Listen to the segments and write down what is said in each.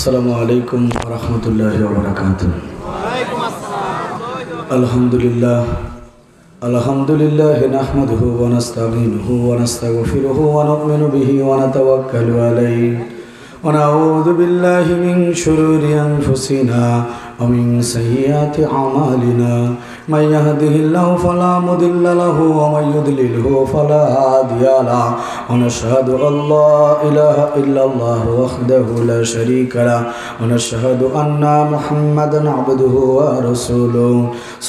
अस्सलामु अलैकुम वरहमतुल्लाहि वबरकातुहू। अल्हम्दुलिल्लाह नहमदुहु व नस्तईनुहु व नस्तगफिरुहु व नु'मिनु बिही व नतवक्कलु अलैहि व नऊज़ु बिल्लाहि मिन शुरूरि अनफुसिना व मिन सय्यिआति अमालिना मन यहदिहिल्लाहु फला मुदिल्ल लहु व मन युद्लिलहु फला हादिया लहु व नशहदु अल्ला इलाहा इल्लल्लाह वहदहु ला शरीका लहु व नशहदु अन्ना मुहम्मदन अब्दुहु व रसूलुहु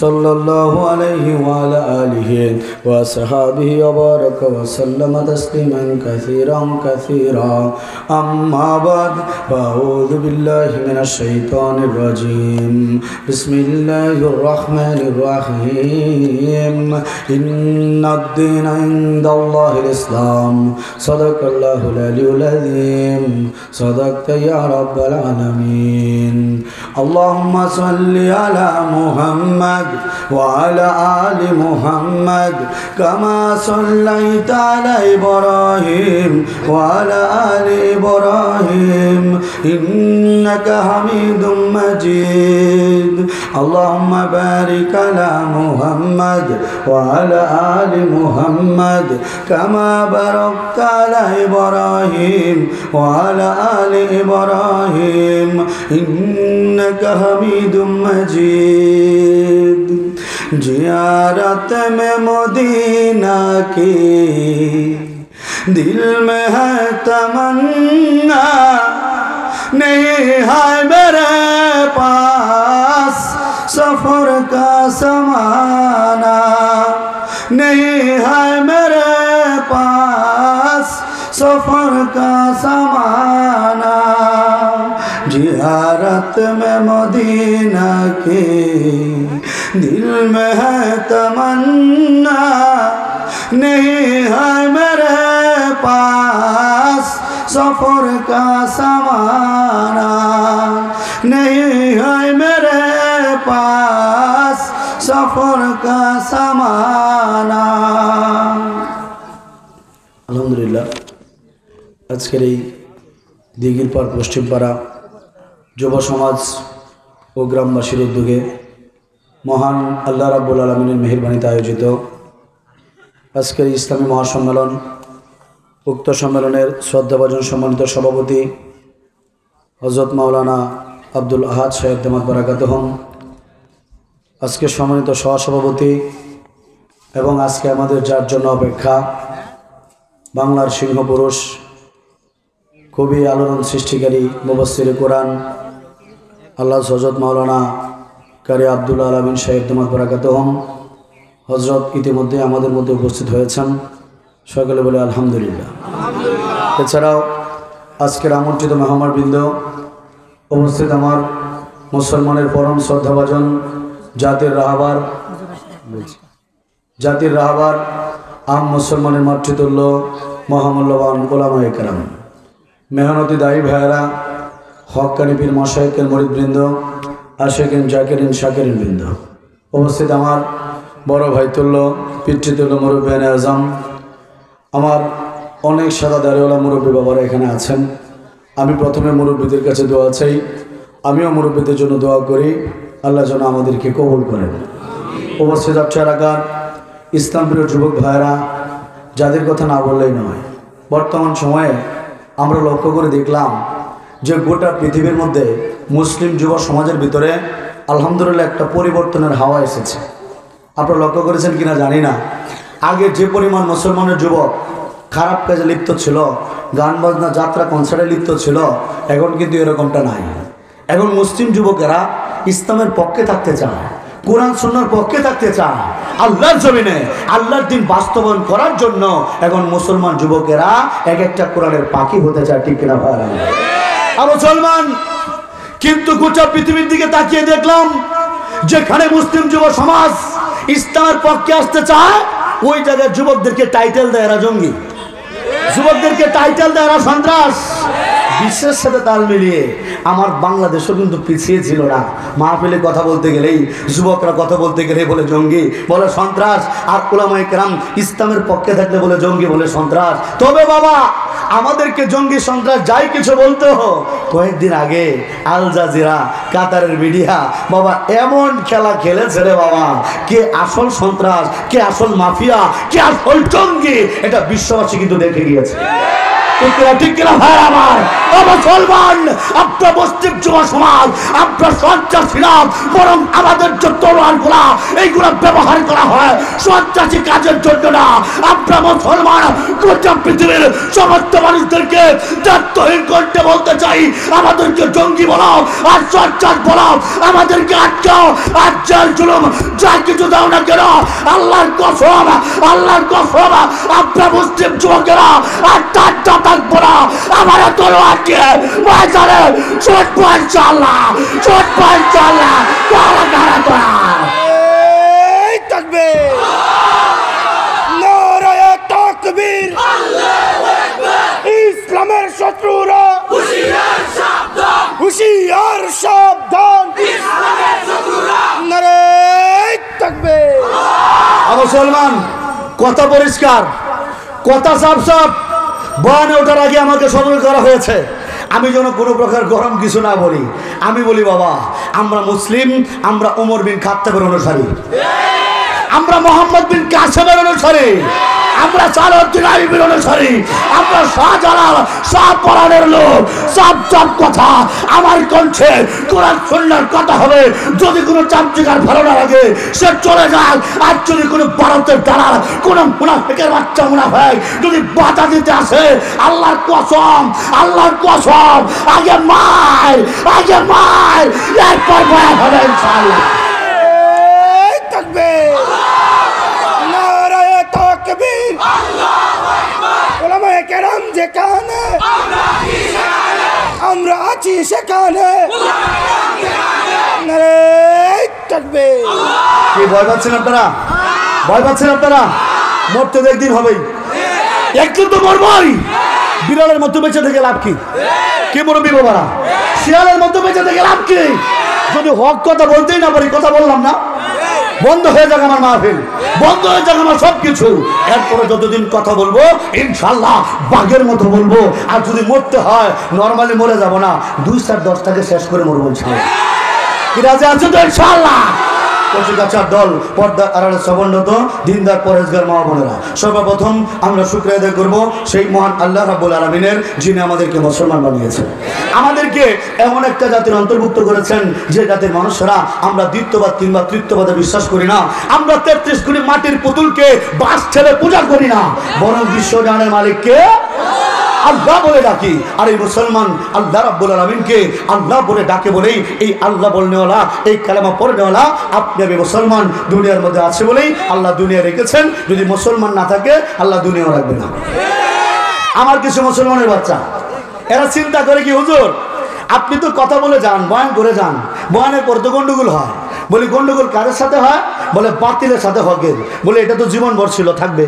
सल्लल्लाहु अलैहि व अला आलिहि व अस्हाबिहि व बारक व सल्लम तस्लीमन कसीरन कसीरा। अम्मा बाद फअऊज़ु बिल्लाहि मिनश शैतानिर रजीम। बिस्मिल्लाहिर रहमानिर रहीम। इन्नद-दीन इंदल्लाहिल इस्लाम। सदक़ल्लाहुल अलियुल अज़ीम। सदक़त या रब्बल आलमीन। अल्लाहुम्मा सल्लि अला मुहम्मद व अला आलि मुहम्मद कमा सल्लैता अला इब्राहीम व अला आलि इब्राहीम इन्नका हमीदुम मजीद। अल्लाहुम्मा बारिक अला मुहम्मद व अला आलि मुहम्मद कमा बारकता अला इब्राहीम व अला आलि इब्राहीम इन्नका हमीदुम मजीद। ज़ियारत में मदीना की दिल में है तमन्ना, नहीं है मेरे पास सफर का समाना, नहीं है मेरे पास सफर का समाना। ज़ियारत में मदीना की दिल में है तमन्ना, नहीं है मेरे पास सफर का समाना, नहीं है मेरे पास सफर का समाना। अल्हम्दुलिल्लाह আজকের এই দিঘির পাড় পশ্চিমপাড়া যুব সমাজ ও গ্রামবাসীর উদ্যোগে মহান আল্লাহ রাব্বুল আলামিনের মেহেরবানিতে আয়োজিত আজকের ইসলামী মহাসম্মেলন, উক্ত সম্মেলনের শ্রদ্ধাভাজন সম্মানিত সভাপতি হযরত মাওলানা আব্দুল আহাদ সাহেব দামাত বারাকাতুহুম, আজকে সম্মানিত সহসভাপতি এবং আজকে আমাদের যার জন্য অপেক্ষা বাংলার সিংহপুরুষ, কবি আলোড়ন সৃষ্টিকারী, মুফাসসিরে কোরআন আল্লাহ হযরত মাওলানা কারি আব্দুল আলামিন সাহেব দামাত বারাকাতুহুম হযরত ইতিমধ্যে আমাদের মধ্যে উপস্থিত হয়েছেন। সকলে বলে আলহামদুলিল্লাহ। এছাড়াও আজকের আমন্ত্রিত মেহমানবৃন্দ, উপস্থিত আমার মুসলমানের পরম শ্রদ্ধাভাজন জাতির রাহবার আম মুসলমানের মাতৃতুল্য মহামূল্যবান ওলামায়ে কেরাম, মেহনতি দায়ী ভাইয়েরা, হক্কানি পীর মাশায়েখের মুরিদবৃন্দ, আশিকিন জাকিরিন শাকিরিন বৃন্দ, উপস্থিত আমার বড় ভাইতুল্য পিতৃতুল্য মুরব্বিয়ানে আজম, আমার অনেক সাদা দাড়িওয়ালা মুরব্বী বাবারা এখানে আছেন। আমি প্রথমে মুরব্বীদের কাছে দোয়া চাই, আমিও মুরব্বীদের জন্য দোয়া করি, আল্লাহ যেন আমাদেরকে কবুল করেন। উপস্থিত আটটা এলাকার ইসলামপ্রিয় যুবক ভাইয়েরা, যাদের কথা না বললেই নয়, বর্তমান সময়ে আমরা লক্ষ্য করে দেখলাম যে গোটা পৃথিবীর মধ্যে মুসলিম যুব সমাজের ভিতরে আলহামদুলিল্লাহ একটা পরিবর্তনের হাওয়া এসেছে। আপনারা লক্ষ্য করেছেন কিনা জানি না, আগে যে পরিমাণ মুসলমানের যুবক খারাপ কাজে লিপ্ত ছিল, গান বাজনা যাত্রা কনসার্টে লিপ্ত ছিল, এখন কিন্তু এরকমটা নাই। এখন মুসলিম যুবকেরা ইসলামের পক্ষে থাকতে চায়, কোরআন সুন্নাহর পক্ষে থাকতে চায়, আল্লাহর জমিনে আল্লাহর দ্বীন বাস্তবায়ন করার জন্য এখন মুসলমান যুবকেরা এক একটা কোরআনের পাখি হতে চায়। ঠিক কিনা ভাই? মুসলমান কিন্তু গোটা পৃথিবীর দিকে তাকিয়ে দেখলাম যেখানে মুসলিম যুব সমাজ ইসলামের পক্ষে আসতে চায়, ওই জায়গায় যুবকদেরকে টাইটেল দেয় এরা জঙ্গি, যুবকদেরকে টাইটেল দেয় এরা সন্ত্রাস, বিশ্বের সাথে তাল মিলিয়ে আমার বাংলাদেশও কিন্তু পিছিয়ে ছিল না। মাহফিলে কথা বলতে গেলেই, যুবকরা কথা বলতে গেলে বলে জঙ্গি, বলে সন্ত্রাস, আর উলামায়ে কেরাম ইসলামের পক্ষে থাকলে বলে জঙ্গি, বলে সন্ত্রাস। তবে বাবা, আমাদেরকে জঙ্গি সন্ত্রাস যাই কিছু বলতে কয়েকদিন আগে আল জাজিরা, কাতারের মিডিয়া বাবা এমন খেলা খেলেছে রে বাবা, কে আসল সন্ত্রাস, কে আসল মাফিয়া, কে আসল জঙ্গি, এটা বিশ্ববাসী কিন্তু দেখে গিয়েছে। ঠিক কিনা ভাই আমার? মুসলমান, আপনার মুসলিম যুব সমাজ, আপনার সন্ত্রাসীরা, বরং আমাদের যে তলোয়ার গুলা এইগুলা ব্যবহার করা হয় সন্ত্রাসী কাজের জন্য না। আপনার মুসলমান গোটা পৃথিবীর সমস্ত মানুষদেরকে দায়িত্বহীন করতে বলতে চাই, আমাদেরকে জঙ্গি বলো আর সন্ত্রাস বলো, আমাদেরকে আটকাও আর জেল জুলুম যা কিছু দাও না কেন, আল্লাহর কসম, আল্লাহর কসম, আপনার মুসলিম যুবকেরা আর তার থাকবো না। আমার তলোয়ার দিয়ে বাজারে ছুটবো ইনশাআল্লাহ, ছুটবো ইনশাআল্লাহ। কারা কারা তোরা তাকবীর, নারায়ে তাকবীর, আল্লাহু আকবার। ইসলামের শত্রুরা হুঁশিয়ার সাবধান, হুঁশিয়ার সাবধান, ইসলামের শত্রুরা নারায়ে তাকবীর। মুসলমান, কথা পরিষ্কার, কথা সাফ সাফ। বয়ানে ওঠার আগে আমাকে সতর্ক করা হয়েছে আমি যেন কোনো প্রকার গরম কিছু না বলি। আমি বলি বাবা, আমরা মুসলিম, আমরা ওমর বিন খাত্তাবের অনুসারী, আমরা মোহাম্মদ বিন কাসেমের অনুসারী, আমরা সালাউদ্দিন আইয়ুবীর অনুসারী, আমরা শাহজালাল শাহপরানের লোক। সব সব কথা আমার কণ্ঠে কোরআন সুন্নাহর কথা হবে। যদি কোনো চামচিকার ভালো না লাগে সে চলে যায়, আর যদি কোনো ভারতের দালাল, কোনো মুনাফিকের বাচ্চা মুনাফিক যদি বাধা দিতে আসে, আল্লাহর কসম, আল্লাহর কসম, আগে মার, আগে মার, এরপর বয়া হবে ইনশাআল্লাহ। তাকবীর, নারায়ে তাকবীর, আল্লাহু আকবার। উলামায়ে কেরাম যেখানে, আমরা আছি সেখানে, নারায়ে তাকবীর। কি ভয় পাচ্ছেন আপনারা? ভয় পাচ্ছেন আপনারা? মরতে তো একদিন হবেই, একদিন তো মরবই। বিড়ালের মতো বেঁচে থেকে লাভ কি? কি মুরব্বী বাবারা, শিয়ালের মতো বেঁচে থেকে লাভ কি? যদি হক কথা বলতেই না পারি, কথা বললাম না, বন্ধ হয়ে যাক আমার মাহফিল, বন্ধ হয়ে যাক আমার সবকিছু। এরপরে যতদিন কথা বলবো ইনশাআল্লাহ বাঘের মতো বলবো। আর যদি মরতে হয় নরমালি মরে যাব না, 2-10টাকে শেষ করে মরবো ইনশাআল্লাহ। কি রাজি আছো তো ইনশাআল্লাহ? কচিকাচার দল, পর্দা আড়ালে সবর্ণত দিনদার পরেশগার মা বোনেরা, সর্বপ্রথম আমরা শুকরিয়া আদায় করবো সেই মহান আল্লাহ রাব্বুল আলামিনের, যিনি আমাদেরকে মুসলমান বানিয়েছেন, আমাদেরকে এমন একটা জাতির অন্তর্ভুক্ত করেছেন যে জাতির মানুষেরা আমরা দ্বিতীয়বাদ কিংবা তৃতীয়বাদে বিশ্বাস করি না। আমরা 33 কোটি মাটির পুতুলকে বাস ছেড়ে পূজা করি না, বরং বিশ্বজানের মালিককে আল্লাহ বলে ডাকি। আর এই মুসলমান আল্লাহ রাব্বুল আলামিনকে আল্লাহ বলে ডাকে বলেই এই আল্লাহ বলনেওয়ালা, এই কালেমা পড়নেওয়ালা আপনি আমি মুসলমান দুনিয়ার মধ্যে আছে বলেই আল্লাহ দুনিয়া রেখেছেন। যদি মুসলমান না থাকে আল্লাহ দুনিয়াও রাখবে না। আমার কিছু মুসলমানের বাচ্চা এরা চিন্তা করে কি, হুজুর আপনি তো কথা বলে যান, বয়ান করে যান, বয়ানের পর তো গন্ডগোল হয়। বলি গন্ডগোল কাদের সাথে হয়? বলে বাতিলের সাথে হকের। বলে এটা তো জীবন ভর ছিল, থাকবে।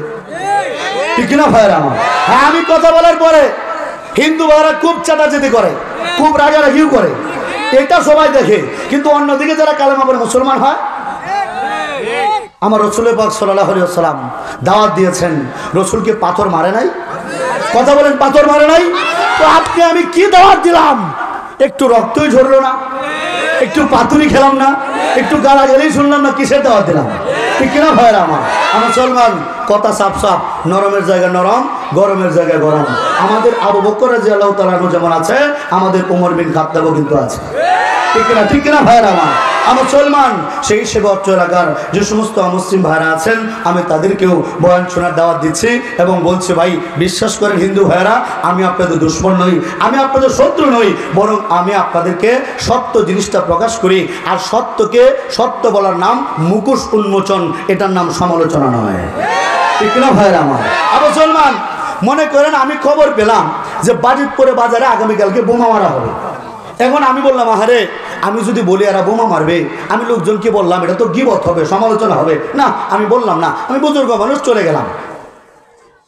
ঠিক কিনা ভাইরা আমার? হ্যাঁ, আমি কথা বলার পরে হিন্দু ভাইরা খুব চাটাচাটি করে, খুব রাগারাগিও করে, এটা সবাই দেখে। কিন্তু অন্যদিকে যারা কালেমা পড়ে মুসলমান হয়, আমার রসুল পাক সাল্লাল্লাহু আলাইহি ওয়াসাল্লাম দাওয়াত দিয়েছেন, রসুলকে পাথর মারে নাই? কথা বলেন, পাথর মারে নাই? তো আপনি আমি কি দাওয়াত দিলাম? একটু রক্তই ঝরলো না, একটু পাতুরি খেলাম না, একটু গালাগালি শুনলাম না, কিসের দাওয়াত দিলাম? ঠিক কিনা ভাইরা আমার? মুসলমান কথা সাফ সাফ, নরমের জায়গায় নরম, গরমের জায়গায় গরম। আমাদের আবু বকর রাদিয়াল্লাহু তাআলা আনহু যেমন আছে, আমাদের ওমর বিন খাত্তাবও কিন্তু আছে। ঠিক কিনা? ঠিক কিনা ভাইরা আমার? মুসলমান সেই সেবক এলাকার যে সমস্ত মুসলিম ভাইরা আছেন, আমি তাদেরকেও বয়ান শোনার দাওয়াত দিচ্ছি এবং বলছি, ভাই বিশ্বাস করেন হিন্দু ভাইরা, আমি আপনাদের দুশ্মন নই, আমি আপনাদের শত্রু নই, বরং আমি আপনাদেরকে সত্য জিনিসটা প্রকাশ করি। আর সত্যকে সত্য বলার নাম মুখোশ উন্মোচন, এটার নাম সমালোচনা নয়। ঠিক না ভাইরা আমার? মুসলমান মনে করেন আমি খবর পেলাম যে বাজিতপুরে বাজারে আগামীকালকে বোমা মারা হবে। এখন আমি বললাম, আহারে আমি যদি বলি এরা বোমা মারবে, আমি লোকজনকে বললাম, এটা তো গীবত হবে, সমালোচনা হবে না, আমি বললাম না, আমি বুজুর্গ মানুষ চলে গেলাম।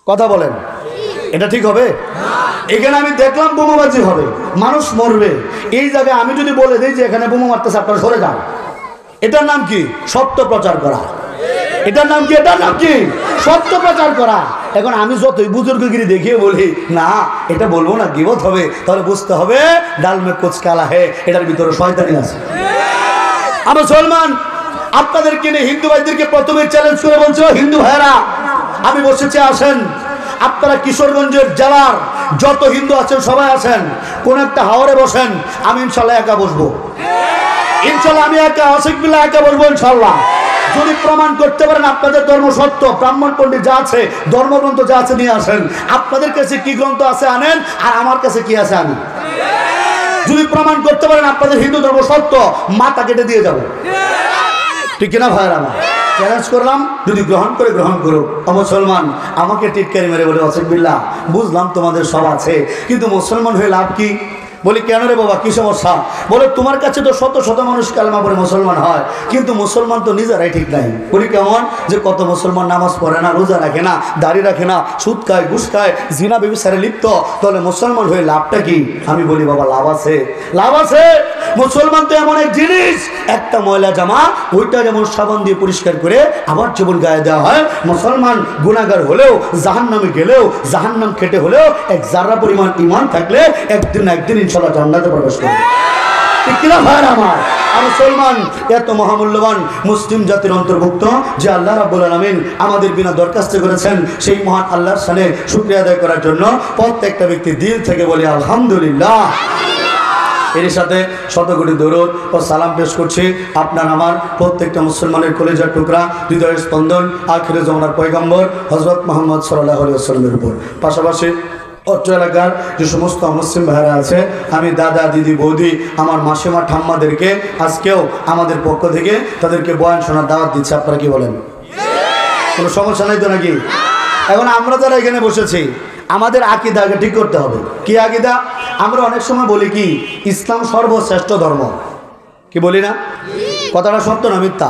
কথা বলেন, এটা ঠিক হবে? এখানে আমি দেখলাম বোমাবাজি হবে, মানুষ মরবে, এই জায়গায় আমি যদি বলে দিই যে এখানে বোমা মারতেছে আপনারা সরে যান, এটার নাম কি? সত্য প্রচার করা। এটার নাম কি? এটার নাম কি? সত্য প্রচার করা। এখন আমি যতই বুজুর্গগিরি দেখিয়ে বলি না এটা বলবো না, গিবত হবে, তাহলে বুঝতে হবে ডাল মে কুছ কালা হে, এটার ভিতরে শয়তানি আছে। আমি মুসলমান আপনাদেরকে নিয়ে হিন্দু ভাইদেরকে প্রথমে চ্যালেঞ্জ করে বলছো, হিন্দু ভাইরা আমি বসেছি, আসেন আপনারা কিশোরগঞ্জের জেলার যত হিন্দু আছেন সবাই আসেন, কোন একটা হাওরে বসেন, আমি ইনশাল্লাহ একা বসবো, ইনশাল্লাহ আমি একা, আশিক বিল্লাহ একা বসবো ইনশাল্লাহ। যদি প্রমাণ করতে পারেন আপনাদের ধর্ম সত্য, ব্রাহ্মণ পণ্ডিত যা আছে, ধর্মগ্রন্থ যা আছে নিয়ে আসেন, আপনাদের কাছে কি গ্রন্থ আছে আনেন, আর আমার কাছে কি আছে আনেন। যদি প্রমাণ করতে পারেন আপনাদের হিন্দু ধর্ম সত্য, মাথা কেটে দিয়ে যাবো, ঠিক কিনা ভাইয়ের? আমার চ্যালেঞ্জ করলাম, যদি গ্রহণ করে গ্রহণ করো। মুসলমান আমাকে টিটকারি মেরে বলে, আশিক বিল্লাহ বুঝলাম তোমাদের সব আছে, কিন্তু মুসলমান হয়ে লাভ কি? বলি কেন রে বাবা, কি সমস্যা? বলে তোমার কাছে তো শত শত মানুষ কালেমা পড়ে মুসলমান হয়, কিন্তু মুসলমান তো নিজেরাই ঠিক নাই। বলি কেমন? যে কত মুসলমান নামাজ পড়ে না, রোজা রাখে না, দাড়ি রাখে না, সুদ খায়, ঘুষ খায়, জিনা ব্যভিচারে লিপ্ত, তাহলে মুসলমান হয়ে লাভটা কি? আমি বলি বাবা লাভ আছে, লাভ আছে। মুসলমান তো এমন এক জিনিস, একটা ময়লা জামা ওইটা যেমন সাবান দিয়ে পরিষ্কার করে আবার যেমন গায়ে দেওয়া হয়, মুসলমান গুনাহগার হলেও, জাহান্নামে গেলেও, জাহান্নাম খেটে হলেও এক জাররা পরিমাণ ঈমান থাকলে একদিন না একদিন ইনশাআল্লাহ জান্নাতে প্রবেশ করবে, ঠিক কিনা ভাইরা আমার? আর মুসলমান এত মহামূল্যবান মুসলিম জাতির অন্তর্ভুক্ত যে আল্লাহ রাব্বুল আলামিন আমাদের বিনা দরখাস্ত করেছেন, সেই মহান আল্লাহর শানে শুকরিয়া আদায় করার জন্য প্রত্যেকটা ব্যক্তি দিল থেকে বলি আলহামদুলিল্লাহ। এর সাথে শতকোটি দরুদ ও সালাম পেশ করছি আপনার আমার প্রত্যেকটা মুসলমানের কলিজার টুকরা, হৃদয়ের স্পন্দন, আখিরে জামানার পয়গম্বর হযরত মুহাম্মদ সাল্লাল্লাহু আলাইহি ওয়াসাল্লামের উপর। পাশাপাশি অত্র এলাকার যে সমস্ত মুসলিম ভাইরা আছে, আমি দাদা দিদি বৌদি আমার মাসিমা ঠাম্মাদেরকে আজকেও আমাদের পক্ষ থেকে তাদেরকে বয়ান শোনার দাওয়াত দিচ্ছে। আপনারা কি বলেন? কোনো সমস্যা নাই তো নাকি? এখন আমরা যারা এখানে বসেছি আমাদের আকীদা আগে ঠিক করতে হবে। কি আকীদা? আমরা অনেক সময় বলি কি ইসলাম সর্বশ্রেষ্ঠ ধর্ম, কি বলি না? কথাটা সত্য না মিথ্যা?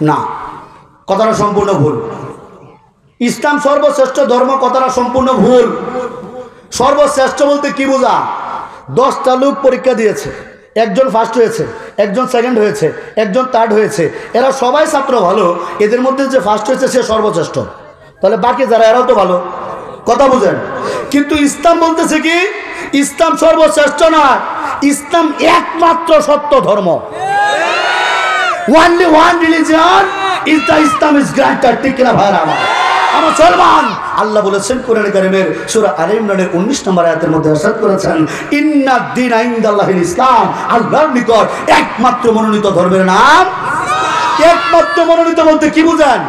না, কথাটা সম্পূর্ণ ভুল। ইসলাম সর্বশ্রেষ্ঠ ধর্ম কথাটা সম্পূর্ণ ভুল। সর্বশ্রেষ্ঠ বলতে কি বোঝা? 10টা লোক পরীক্ষা দিয়েছে, একজন ফার্স্ট হয়েছে, একজন সেকেন্ড হয়েছে, একজন থার্ড হয়েছে, এরা সবাই ছাত্র ভালো, এদের মধ্যে যে ফার্স্ট হয়েছে সে সর্বশ্রেষ্ঠ, তাহলে বাকি যারা এরাও তো ভালো, কথা বুঝেন? কিন্তু ইসলাম বলতেছে কি ইসলাম সর্বশ্রেষ্ঠ না, ইসলাম একমাত্র সত্য ধর্ম। Only one religion is the Islam is granted, ঠিক কিনা ভাইরা আমার? মুসলমান আল্লাহ বলেছেন কোরআনে কারিমের সূরা আলে ইমরানের 19 নম্বর আয়াতের মধ্যে ইরশাদ করেছেন, ইন্নাদ দীনা ইনদাল্লাহিল ইসলাম, আল্লাহর নিকট একমাত্র মনোনীত ধর্মের নাম। একমাত্র মনোনীত বলতে কি বুঝেন?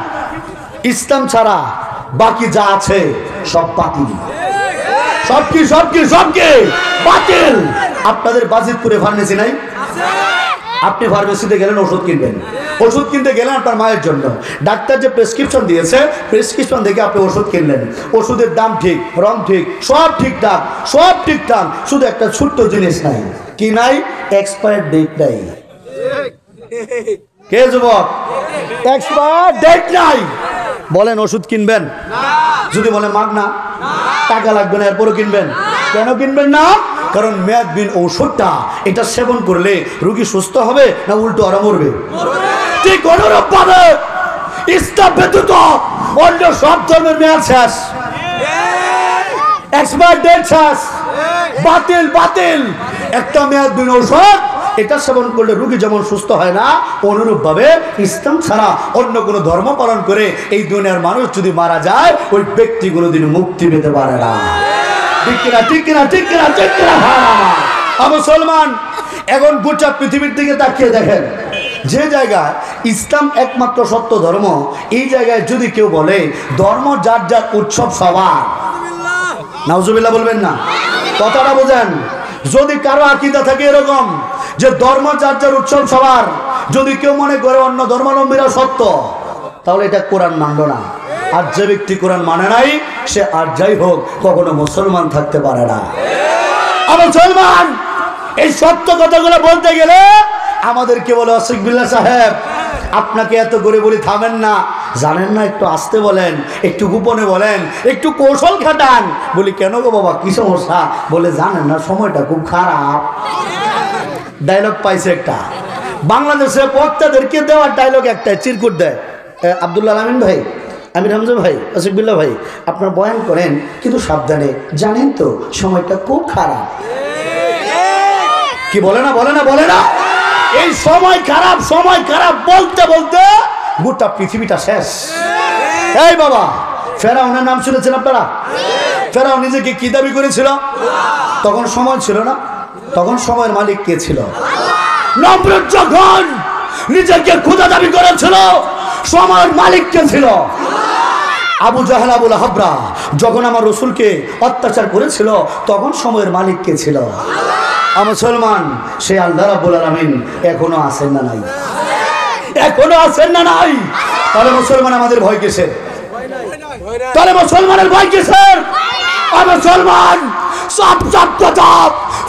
ইসলাম ছাড়া বাকি যা আছে সব বাতিল, সব কি সব কি সব কি বাতিল। আপনাদের বাজিতপুরে ফার্মেসি নাই? আপনি ফার্মেসিতে গেলেন ওষুধ কিনবেন, ওষুধ কিনতে গেলেন আপনার মায়ের জন্য, ডাক্তার যে প্রেসক্রিপশন দিয়েছে প্রেসক্রিপশন দেখে আপনি ওষুধ কিনলেন, ওষুধের দাম ঠিক, রং ঠিক, সব ঠিকঠাক, সব ঠিকঠাক, শুধু একটা ছোট্ট জিনিস নাই, কি নাই? এক্সপায়ার ডেট নাই। কে যুবক? এক্সপায়ার ডেট নাই। বলেন ওষুধ কিনবেন? যদি বলে মাগনা, টাকা লাগবে না, এরপরও কিনবেন? কেন কিনবেন না? কারণ মেয়াদবিহীন ঔষধটা এটা সেবন করলে রোগী সুস্থ হবে না উল্টো আরাম করবে? ঠিক অনুরূপ ভাবে ইসলাম ব্যতীত অন্য সব ধর্মের মেয়াদ শেষ, এক্সপায়ার ডেট শেষ, বাতিল বাতিল। একটা মেয়াদবিহীন ঔষধ এটা সেবন করলে রোগী যেমন সুস্থ হয় না, অনুরূপ ভাবে ইসলাম ছাড়া অন্য কোনো ধর্ম পালন করে এই দুনিয়ার মানুষ যদি মারা যায় ওই ব্যক্তি কোনোদিন মুক্তি পেতে পারে না, ঠিক কিনা ঠিক কিনা ঠিক কিনা ঠিক কিনা? মুসলমান এখন গোটা পৃথিবীর দিকে তাকিয়ে দেখেন, যে জায়গায় ইসলাম একমাত্র সত্য ধর্ম, এই জায়গায় যদি কেউ বলে ধর্ম যার যার উৎসব সবার, নাউজুবিল্লাহ বলবেন না? কথাটা বোঝেন? যদি কারো আকীদা থাকে এরকম যে ধর্ম যার যার উৎসব সবার, যদি কেউ মনে করে অন্য ধর্মাবলম্বীরা সত্য, তাহলে এটা কোরআন মানলো না। আর যে ব্যক্তি কোরআন মানে নাই সে আর যাই হোক কখনো মুসলমান থাকতে পারে না। মুসলমান এই সত্য কথাগুলো বলতে গেলে আমাদেরকে বলে আশিক বিল্লাহ সাহেব আপনাকে এত করে বলি থামেন না, জানেন না, একটু আস্তে বলেন, একটু গোপনে বলেন, একটু কৌশল খাটান। বলি কেন গো বাবা, কি সমস্যা? বলে জানেন না সময়টা খুব খারাপ। ডায়লগ পাইছে একটা, বাংলাদেশে বক্তাদেরকে দেওয়া ডায়লগ একটা, চিরকুট দেয়। আব্দুল্লাহ আমিন ভাই, আমির হামজা ভাই, আসিফুল্লাহ ভাই, আপনার বয়ান করেন কিন্তু সাবধানে, জানেন তো সময়টা খুব খারাপ। কি বলে না, বলে না, বলে না? এই সময় খারাপ, সময় খারাপ বলতে বলতে গোটা পৃথিবীটা শেষ। এই বাবা, ফেরাউনের নাম শুনেছেন আপনারা? ফেরাউন নিজেকে কি দাবি করেছিল? তখন সময় ছিল না, তখন সময়ের মালিক কে ছিল? নমরুদ যখন নিজেকে খোদা দাবি করেছিল, সময়ের মালিক কে ছিল? আবু জাহেল, আবুল আহাবরা যখন আমার রসুলকে অত্যাচার করেছিল, তখন সময়ের মালিক কে ছিল? মুসলমান, সে আল্লাহ রাব্বুল আলামিন এখনো আছেন না নাই? এখনো আছেন না নাই? তাহলে মুসলমান আমাদের ভয় কিসের? তাহলে মুসলমানের ভয় কিসের? মুসলমান সব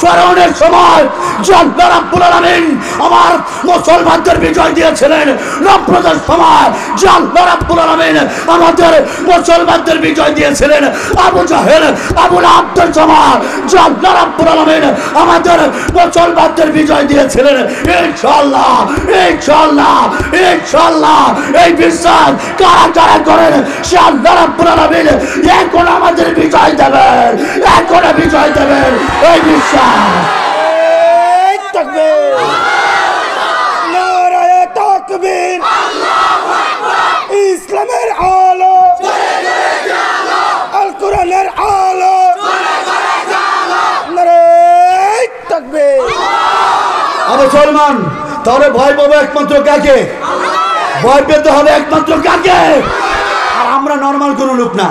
ফেরাউনের সময় যে আল্লাহ রাব্বুল আলামিন আমার মুসলমানদের বিজয় দিয়েছিলেন, নমরুদের সময় যে আল্লাহ রাব্বুল আলামিন আমাদের মুসলমানদের বিজয় দিয়েছিলেন, আবু জাহেল, আবু লাহাবের সময় যে আল্লাহ রাব্বুল আলামিন আমাদের মুসলমানদের বিজয় দিয়েছিলেন, ইনশাআল্লাহ, ইনশাআল্লাহ, ইনশাআল্লাহ এই বিশ্বাস কারা কারা করেন, সে আল্লাহ রাব্বুল আলামিন এখন আমাদের বিজয় দেবেন, এখন বিজয় দেবেন, এই বিশ্বাস। তাকবীর, নারায়ে তাকবীর, ইসলামের আলো, আল কোরআনের আলো, নারায়ে তাকবীর। মুসলমান, তাহলে ভয় পাবো একমাত্র কাকে? ভয় পেতে হবে একমাত্র কাকে? আর আমরা নর্মাল কোনো লোক না,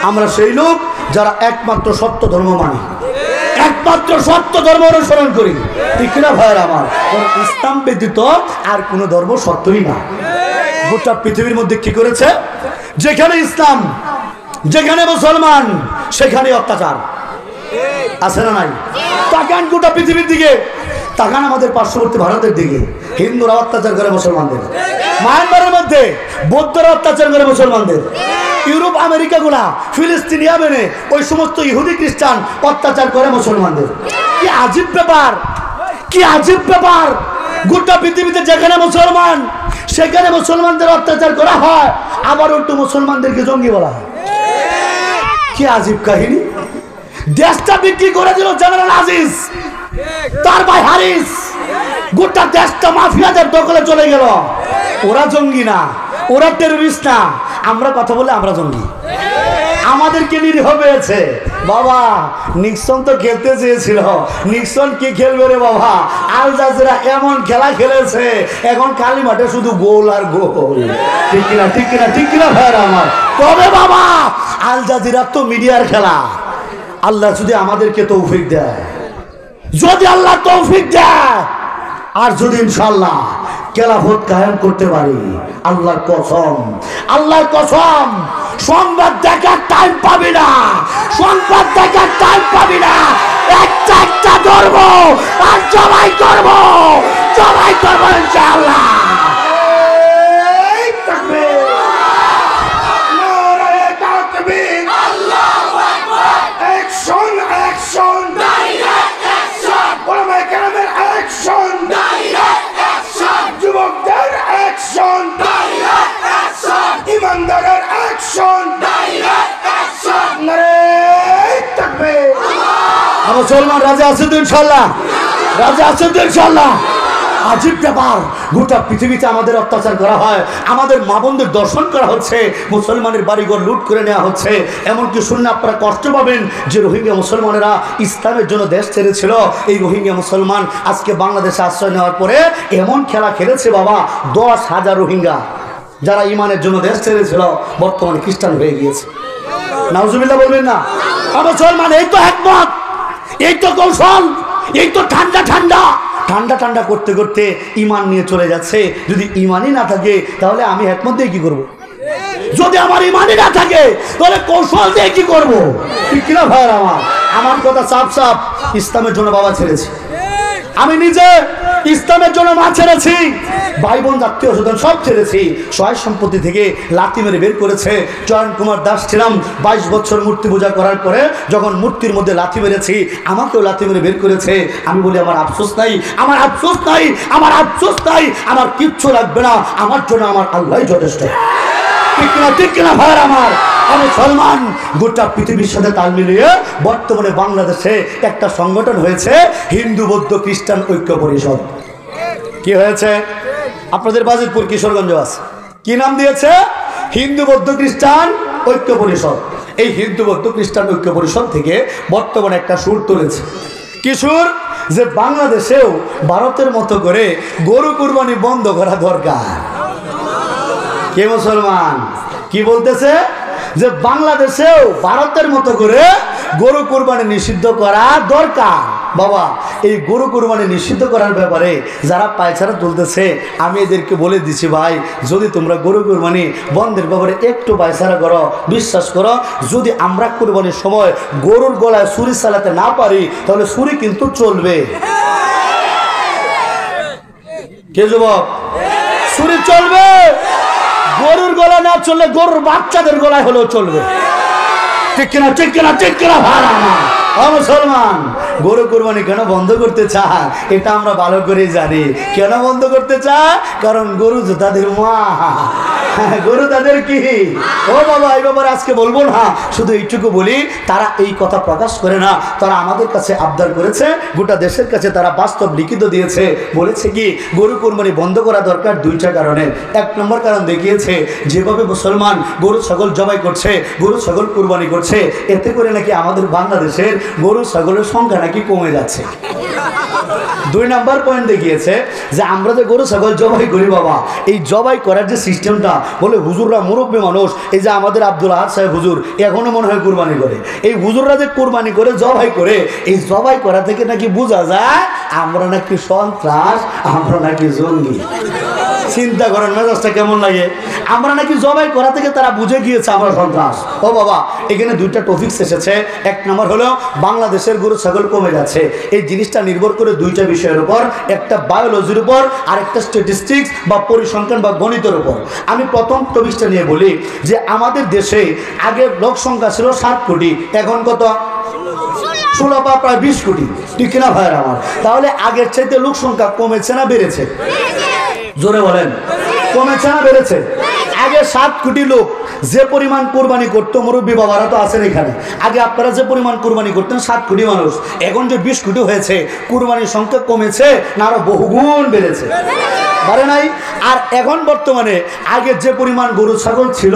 আমরা সেই লোক যারা একমাত্র সত্য ধর্ম মানে, একমাত্র সত্য ধর্ম অনুসরণ করি, ঠিক না ভাইয়ের আমার? ইসলাম ব্যতীত আর কোনো ধর্ম সত্যই না। গোটা পৃথিবীর মধ্যে কি করেছে? যেখানে ইসলাম, যেখানে মুসলমান, সেখানে অত্যাচার আছে না নাই? তাকান গোটা পৃথিবীর দিকে, তাকান আমাদের পার্শ্ববর্তী ভারতের দিকে, হিন্দুরা অত্যাচার করে মুসলমানদের। মায়ানমারের মধ্যে বৌদ্ধরা অত্যাচার করে মুসলমানদের। ইউরোপ, আমেরিকা গুলা, ফিলিস্তিন, ইয়েমেনে ওই সমস্ত ইহুদি খ্রিস্টান অত্যাচার করে মুসলমানদের। কি আজীব ব্যাপার, কি আজীব ব্যাপার! গোটা পৃথিবীতে যেখানে মুসলমান, সেখানে মুসলমানদের অত্যাচার করা হয়, আবার উল্টো মুসলমানদেরকে জঙ্গি বলা হয়। কি আজীব কাহিনী! দেশটা বিক্রি করে দিল জেনারেল আজিজ, তার ভাই হারিস, গোটা দেশটা মাফিয়াদের দখলে চলে গেল। ওরা জঙ্গি না, ওরা টেররিস্ট না, আমরা কথা বলে আমরা জঙ্গি। আমাদেরকে নিরীহ পেয়েছে। বাবা নিক্সন তো খেলতে চেয়েছিল, নিক্সন কি খেলবে রে বাবা? আল জাজিরা এমন খেলা খেলেছে, এখন কালী মাঠে শুধু গোল আর গোল। ঠিক কিনা, ঠিক কিনা, ঠিক কিনা ভাইরা আমার? তবে বাবা আল জাজিরা তো মিডিয়ার খেলা। আল্লাহ যদি আমাদেরকে তৌফিক দেয়, যদি আল্লাহ তৌফিক দেয়, আর যদি ইনশাআল্লাহ খেলাফত কায়েম করতে পারি, আল্লাহর কসম, আল্লাহর কসম, সংবাদ দেখার টাইম পাবি না, সংবাদ দেখার টাইম পাবি না। একটা একটা ধরবো আর জবাই করবো, জবাই করবো ইনশাআল্লাহ। নারায়ে তাকবীর, আল্লাহু আকবার, অ্যাকশন, অ্যাকশন, ডাইরেক্ট অ্যাকশন, ওলামায়ে কেরামের অ্যাকশন, ডাইরেক্ট অ্যাকশন, যুবকদের অ্যাকশন, ডাইরেক্ট অ্যাকশন, ইমানদারের অ্যাকশন, ডাইরেক্ট অ্যাকশন, নারায়ে তাকবীর। মুসলমান রাজা আছে তো ইনশাআল্লাহ, রাজা আছে তো ইনশাআল্লাহ। আজীব ব্যাপার, গোটা পৃথিবীতে আমাদের অত্যাচার করা হয়, আমাদের মা বোনদের দর্শন করা হচ্ছে, মুসলমানের বাড়িঘর লুট করে নেওয়া হচ্ছে। এমনকি শুনলে আপনারা কষ্ট পাবেন যে রোহিঙ্গা মুসলমানেরা ইসলামের জন্য দেশ ছেড়েছিল, এই রোহিঙ্গা মুসলমান আজকে বাংলাদেশে আশ্রয় নেওয়ার পরে এমন খেলা খেলেছে বাবা, 10,000 রোহিঙ্গা যারা ইমানের জন্য দেশ ছেড়েছিল বর্তমানে খ্রিস্টান হয়ে গিয়েছে। নাউজুবিল্লাহ বলবেন না? মুসলমান এই তো একমত, এই তো কৌশল, এই তো ঠান্ডা ঠান্ডা ঠান্ডা ঠান্ডা করতে করতে ইমান নিয়ে চলে যাচ্ছে। যদি ইমানই না থাকে তাহলে আমি একমত দিয়ে কি করবো? যদি আমার ইমানই না থাকে তাহলে কৌশল দিয়ে কি করবো? ঠিক কিনা ভাইয়ের আমার? আমার কথা সাফ সাফ, ইসলামের জন্য বাবা ছেড়েছে। আমি নিজে ইসলামের জন্য মা ছেড়েছি, ভাই বোন আত্মীয় স্বজন সব ছেড়েছি, সহায় সম্পত্তি থেকে লাথি মেরে বের করেছে। চয়ন কুমার দাস ছিলাম, 22 বছর মূর্তি পূজা করার পরে যখন মূর্তির মধ্যে লাথি মেরেছি, আমাকেও লাথি মেরে বের করেছে। আমি বলি আমার আফসোস নাই, আমার আফসোস নাই, আমার আফসোস নাই, আমার কিচ্ছু লাগবে না, আমার জন্য আমার আল্লাহই যথেষ্ট। ঠিক কিনা ভাই আমার? আমি মুসলমান, গোটা পৃথিবীর সাথে তাল মিলিয়ে বর্তমানে বাংলাদেশে একটা সংগঠন হয়েছে হিন্দু বৌদ্ধ খ্রিস্টান ঐক্য পরিষদ। কি হয়েছে? আপনাদের বাজিতপুর কিশোরগঞ্জ আছে, কি নাম দিয়েছে? হিন্দু বৌদ্ধ খ্রিস্টান ঐক্য পরিষদ। এই হিন্দু বৌদ্ধ খ্রিস্টান ঐক্য পরিষদ থেকে বর্তমানে একটা সুর তুলেছে। কি সুর? যে বাংলাদেশেও ভারতের মতো করে গরু কুরবানি বন্ধ করা দরকার। কে মুসলমান? কি বলতেছে? যে বাংলাদেশেও ভারতের মতো করে গরু কুরবানি নিষিদ্ধ করা দরকার। বাবা, এই গরু কুরবানি নিষিদ্ধ করার ব্যাপারে যারা পায়চারা তুলতেছে, আমি এদেরকে বলে দিচ্ছি, ভাই যদি তোমরা গরু কুরবানি বন্ধের ব্যাপারে একটু পায়চারা করো, বিশ্বাস করো, যদি আমরা কুরবানির সময় গরুর গলায় ছুরি চালাতে না পারি, তাহলে ছুরি কিন্তু চলবে। কে যুবক? ছুরি চলবে। গরুর গলা না চললে গরুর বাচ্চাদের গলায় হলেও চলবে। ঠিক কিনা? ঠিক কিনা? ঠিক কিনা ভাই আমার? মুসলমান, গরু কুরবানি কেন বন্ধ করতে চায় এটা আমরা ভালো করে জানি। কেন বন্ধ করতে চায়? কারণ গরু যে তাদের মা, গরু তাদের কি? ও বাবা, এই ব্যাপারে আজকে বলবো না, শুধু এইটুকু বলি, তারা এই কথা প্রকাশ করে না, তারা আমাদের কাছে আবদার করেছে, গোটা দেশের কাছে তারা বাস্তব লিখিত দিয়েছে। বলেছে কি গরু কুরবানি বন্ধ করা দরকার দুইটা কারণে। এক নম্বর কারণ দেখিয়েছে, যেভাবে মুসলমান গরু ছাগল জবাই করছে, গরু ছাগল কুরবানি করছে, এতে করে নাকি আমাদের বাংলাদেশের গরু ছাগলের সংখ্যা নাকি কমে যাচ্ছে। দুই নাম্বার পয়েন্ট দেখিয়েছে যে আমরা যে গরু ছাগল জবাই করি, বাবা এই জবাই করার যে সিস্টেমটা, বলে হুজুররা মুরব্বী মানুষ, এই যে আমাদের আব্দুল আহাদ সাহেব হুজুর এখনো মনে হয় কুরবানি করে, এই হুজুররা যে কুরবানি করে জবাই করে, এই জবাই করা থেকে নাকি বোঝা যায় আমরা নাকি সন্ত্রাস, আমরা নাকি জঙ্গি। চিন্তা করেন মেজাজটা কেমন লাগে? আমরা নাকি জবাই করা থেকে তারা বুঝে গিয়েছে আমরা সন্ত্রাস। ও বাবা, এখানে দুইটা টপিকস এসেছে। এক নম্বর হলো বাংলাদেশের গরু ছাগল কমে যাচ্ছে, এই জিনিসটা নির্ভর করে দুইটা বিষয়ের উপর, একটা বায়োলজির উপর আর একটা স্ট্যাটিস্টিক্স বা পরিসংখ্যান বা গণিতের উপর। আমি প্রথম টপিকসটা নিয়ে বলি যে আমাদের দেশে আগে লোক সংখ্যা ছিল 7 কোটি, এখন কত? 16 বা প্রায় 20 কোটি। ঠিক কিনা ভাইয়ের আমার? তাহলে আগের চাইতে লোক সংখ্যা কমেছে না বেড়েছে? জোরে বলেন, কমেছে না বেড়েছে? আগে 7 কোটি লোক যে পরিমাণ কুরবানি করতো, মুরব্বী বাবারা তো আছেন এখানে, আগে আপনারা যে পরিমাণ কুরবানি করতেন 7 কোটি মানুষ, এখন যে 20 কোটি হয়েছে, কুরবানির সংখ্যা কমেছে না আরো বহুগুণ বেড়েছে? বাড়ে নাই? আর এখন বর্তমানে আগের যে পরিমাণ গরু ছাগল ছিল,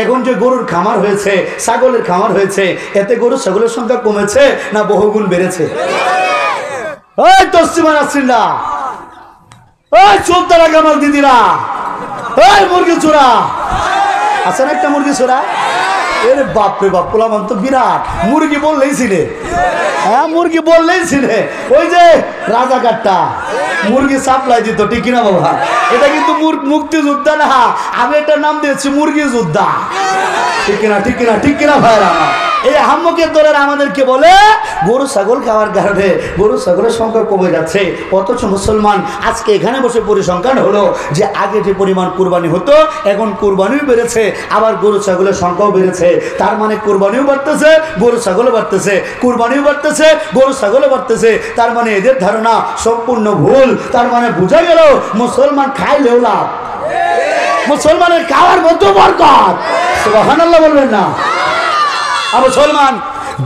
এখন যে গরুর খামার হয়েছে, ছাগলের খামার হয়েছে, এতে গরু ছাগলের সংখ্যা কমেছে না বহুগুণ বেড়েছে? ওই তসলিমা নাসরিনরা, ওই চোদ্দারা কামাল দিদিরা, ওই মুরগি চোরা আছে না একটা মুরগি চোরা? এর বাপরে বাপ, পোলামান তো বিরাট। মুরগি বললেই ছিলে, হ্যাঁ মুরগি বললেই ছিলে, ওই যে রাজাকারটা মুরগি সাপ্লাই দিত। ঠিক কিনা বাবা? এটা কিন্তু মুক্তিযোদ্ধা না, আমি একটা নাম দিয়েছি মুরগি যোদ্ধা। ঠিক কিনা? ঠিক কিনা? ঠিক কিনা ভাইরা? এই আহম্মকের দলের আমাদেরকে বলে গরু ছাগল খাওয়ার কারণে গরু ছাগলের সংখ্যা কমে যাচ্ছে, অথচ মুসলমান আজকে এখানে বসে পরিসংখ্যান হলো যে আগে যে পরিমাণ কুরবানি হতো, এখন কুরবানিও বেড়েছে, আবার গরু ছাগলের সংখ্যাও বেড়েছে। তার মানে কুরবানিও বাড়তেছে, গরু ছাগলও বাড়তেছে, কুরবানিও বাড়তেছে, গরু ছাগলও বাড়তেছে। তার মানে এদের ধারণা সম্পূর্ণ ভুল। তার মানে বোঝা গেল মুসলমান খাইলেও লাভ, মুসলমানের খাওয়ার মতো বরকত। সুবহানাল্লাহ বলবেন না? মুসলমান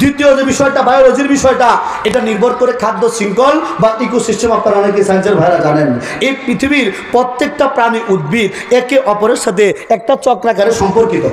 দ্বিতীয় যে বিষয়টা, বায়োলজির বিষয়টা, এটা নির্ভর করে খাদ্য শৃঙ্খল বা ইকোসিস্টেম। আপনারা অনেকে সায়েন্সের ভাইরা জানেন, এই পৃথিবীর প্রত্যেকটা প্রাণী উদ্ভিদ একে অপরের সাথে একটা চক্রাকারে সম্পর্কিত।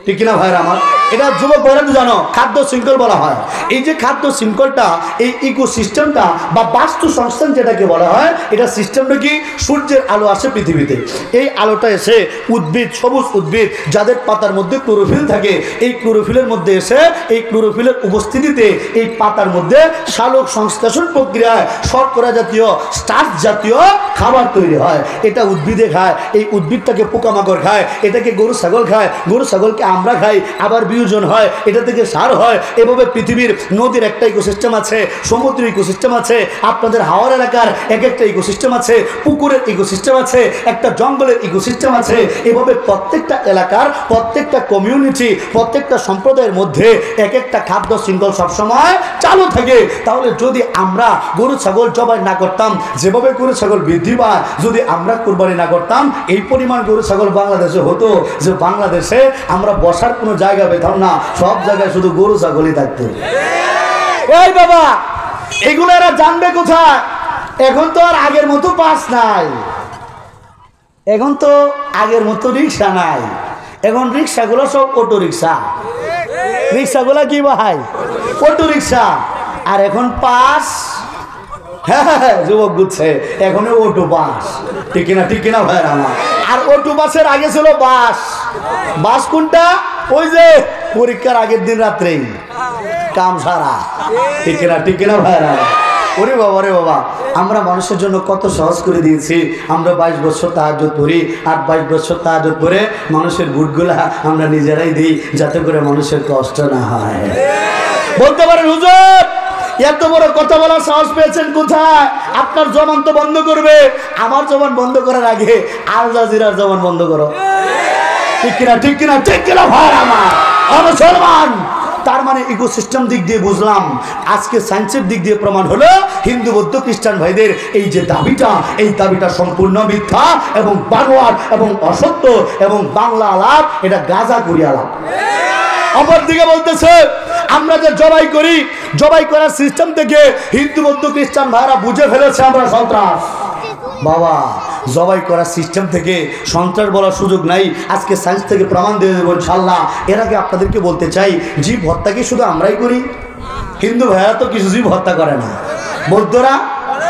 ঠিক কিনা ভাইরা আমার? এটা যুবক ভাইরা তো জানো, খাদ্য শৃঙ্খল বলা হয়। এই যে খাদ্য শৃঙ্খলটা, এই ইকোসিস্টেমটা বা বাস্তু সংস্থান যেটাকে বলা হয়, এটা সিস্টেমটা কি? সূর্যের আলো আসে পৃথিবীতে, এই আলোটা এসে উদ্ভিদ, সবুজ উদ্ভিদ যাদের পাতার মধ্যে ক্লোরোফিল থাকে, এই ক্লোরোফিলের মধ্যে এসে এই ক্লোরোফিলের উপস্থিতিতে এই পাতার মধ্যে সালোক সংশ্লেষণ প্রক্রিয়ায় শর্করা জাতীয়, স্টার্চ জাতীয় খাবার তৈরি হয়। এটা উদ্ভিদে খায়, এই উদ্ভিদটাকে পোকামাকড় খায়, এটাকে গরু ছাগল খায়, গরু ছাগলকে আমরা খাই, আবার প্রয়োজন হয়, এটা থেকে সার হয়। এভাবে পৃথিবীর নদীর একটা ইকোসিস্টেম আছে, সমুদ্র ইকোসিস্টেম আছে, আপনাদের হাওয়ার এলাকার এক একটা ইকোসিস্টেম আছে, পুকুরের ইকোসিস্টেম আছে, একটা জঙ্গলের ইকোসিস্টেম আছে। এভাবে প্রত্যেকটা এলাকার, প্রত্যেকটা কমিউনিটি, প্রত্যেকটা সম্প্রদায়ের মধ্যে এক একটা খাদ্য শৃঙ্খল সবসময় চালু থাকে। তাহলে যদি আমরা গরু ছাগল জবাই না করতাম, যেভাবে গরু ছাগল বৃদ্ধি পায়, যদি আমরা কুরবানি না করতাম, এই পরিমাণ গরু ছাগল বাংলাদেশে হতো যে বাংলাদেশে আমরা বসার কোনো জায়গা পেতাম না, সব জায়গায় শুধু গরু ছাগলই থাকতো। এই বাবা, এগুলো এরা জানবে কোথায়? এখন তো আর আগের মতো বাস নাই, এখন তো আগের মতো রিক্সা নাই, এখন রিক্সাগুলো সব অটো রিক্সা। রিক্সাগুলো কি ভাই? Auto rickshaw. আর এখন পাস, হ্যাঁ যুবক বুঝছে, এখন অটো বাস। ঠিক কিনা, ঠিক কিনা ভাই আমার? আর অটো বাসের আগে ছিল বাস। বাস কোনটা? ওই যে পরীক্ষার আগের দিন রাত্রেই কাম সারা। ঠিক কিনা, ঠিক কিনা ভাই আমার? ওরে বাবা, রে বাবা, আমরা মানুষের জন্য কত সহজ করে দিয়েছি। আমরা 22 বছর তাহাজ্জুদ পড়ি, আর 22 বছর তাহাজ্জুদ পড়ে মানুষের বুটগুলা আমরা নিজেরাই দিই, যাতে করে মানুষের কষ্ট না হয়। বলতে পারেন হুজুর এত বড় কথা বলার সাহস পেয়েছেন কোথায়? আপনার জবান তো বন্ধ করবে। আমার জবান বন্ধ করার আগে আল জাজিরার জবান বন্ধ করো। ঠিক কিনা, ঠিক কিনা, ঠিক কিনা ভাই আমার? মুসলমান। তার মানে ইকোসিস্টেম দিক দিয়ে বুঝলাম, আজকে সায়েন্সের দিক দিয়ে প্রমাণ হলো হিন্দু বৌদ্ধ খ্রিস্টান ভাইদের এই যে দাবিটা, এই দাবিটা সম্পূর্ণ মিথ্যা এবং বানোয়াট এবং অসত্য এবং বাংলা আলাপ, এটা গাঁজা করি আলাপ। অপরদিকে বলতেছে আমরা যে জবাই করি, জবাই করার সিস্টেম থেকে হিন্দু বৌদ্ধ খ্রিস্টান ভাইরা বুঝে ফেলেছে আমরা সন্ত্রাস। বাবা, জবাই করার সিস্টেম থেকে সন্ত্রাস বলার সুযোগ নাই। আজকে সায়েন্স থেকে প্রমাণ দিয়ে দেবো ইনশাল্লাহ। এর আগে আপনাদেরকে বলতে চাই, জীব হত্যা কি শুধু আমরাই করি? হিন্দু ভাইরা তো কিছু জীব হত্যা করে না। বৌদ্ধরা,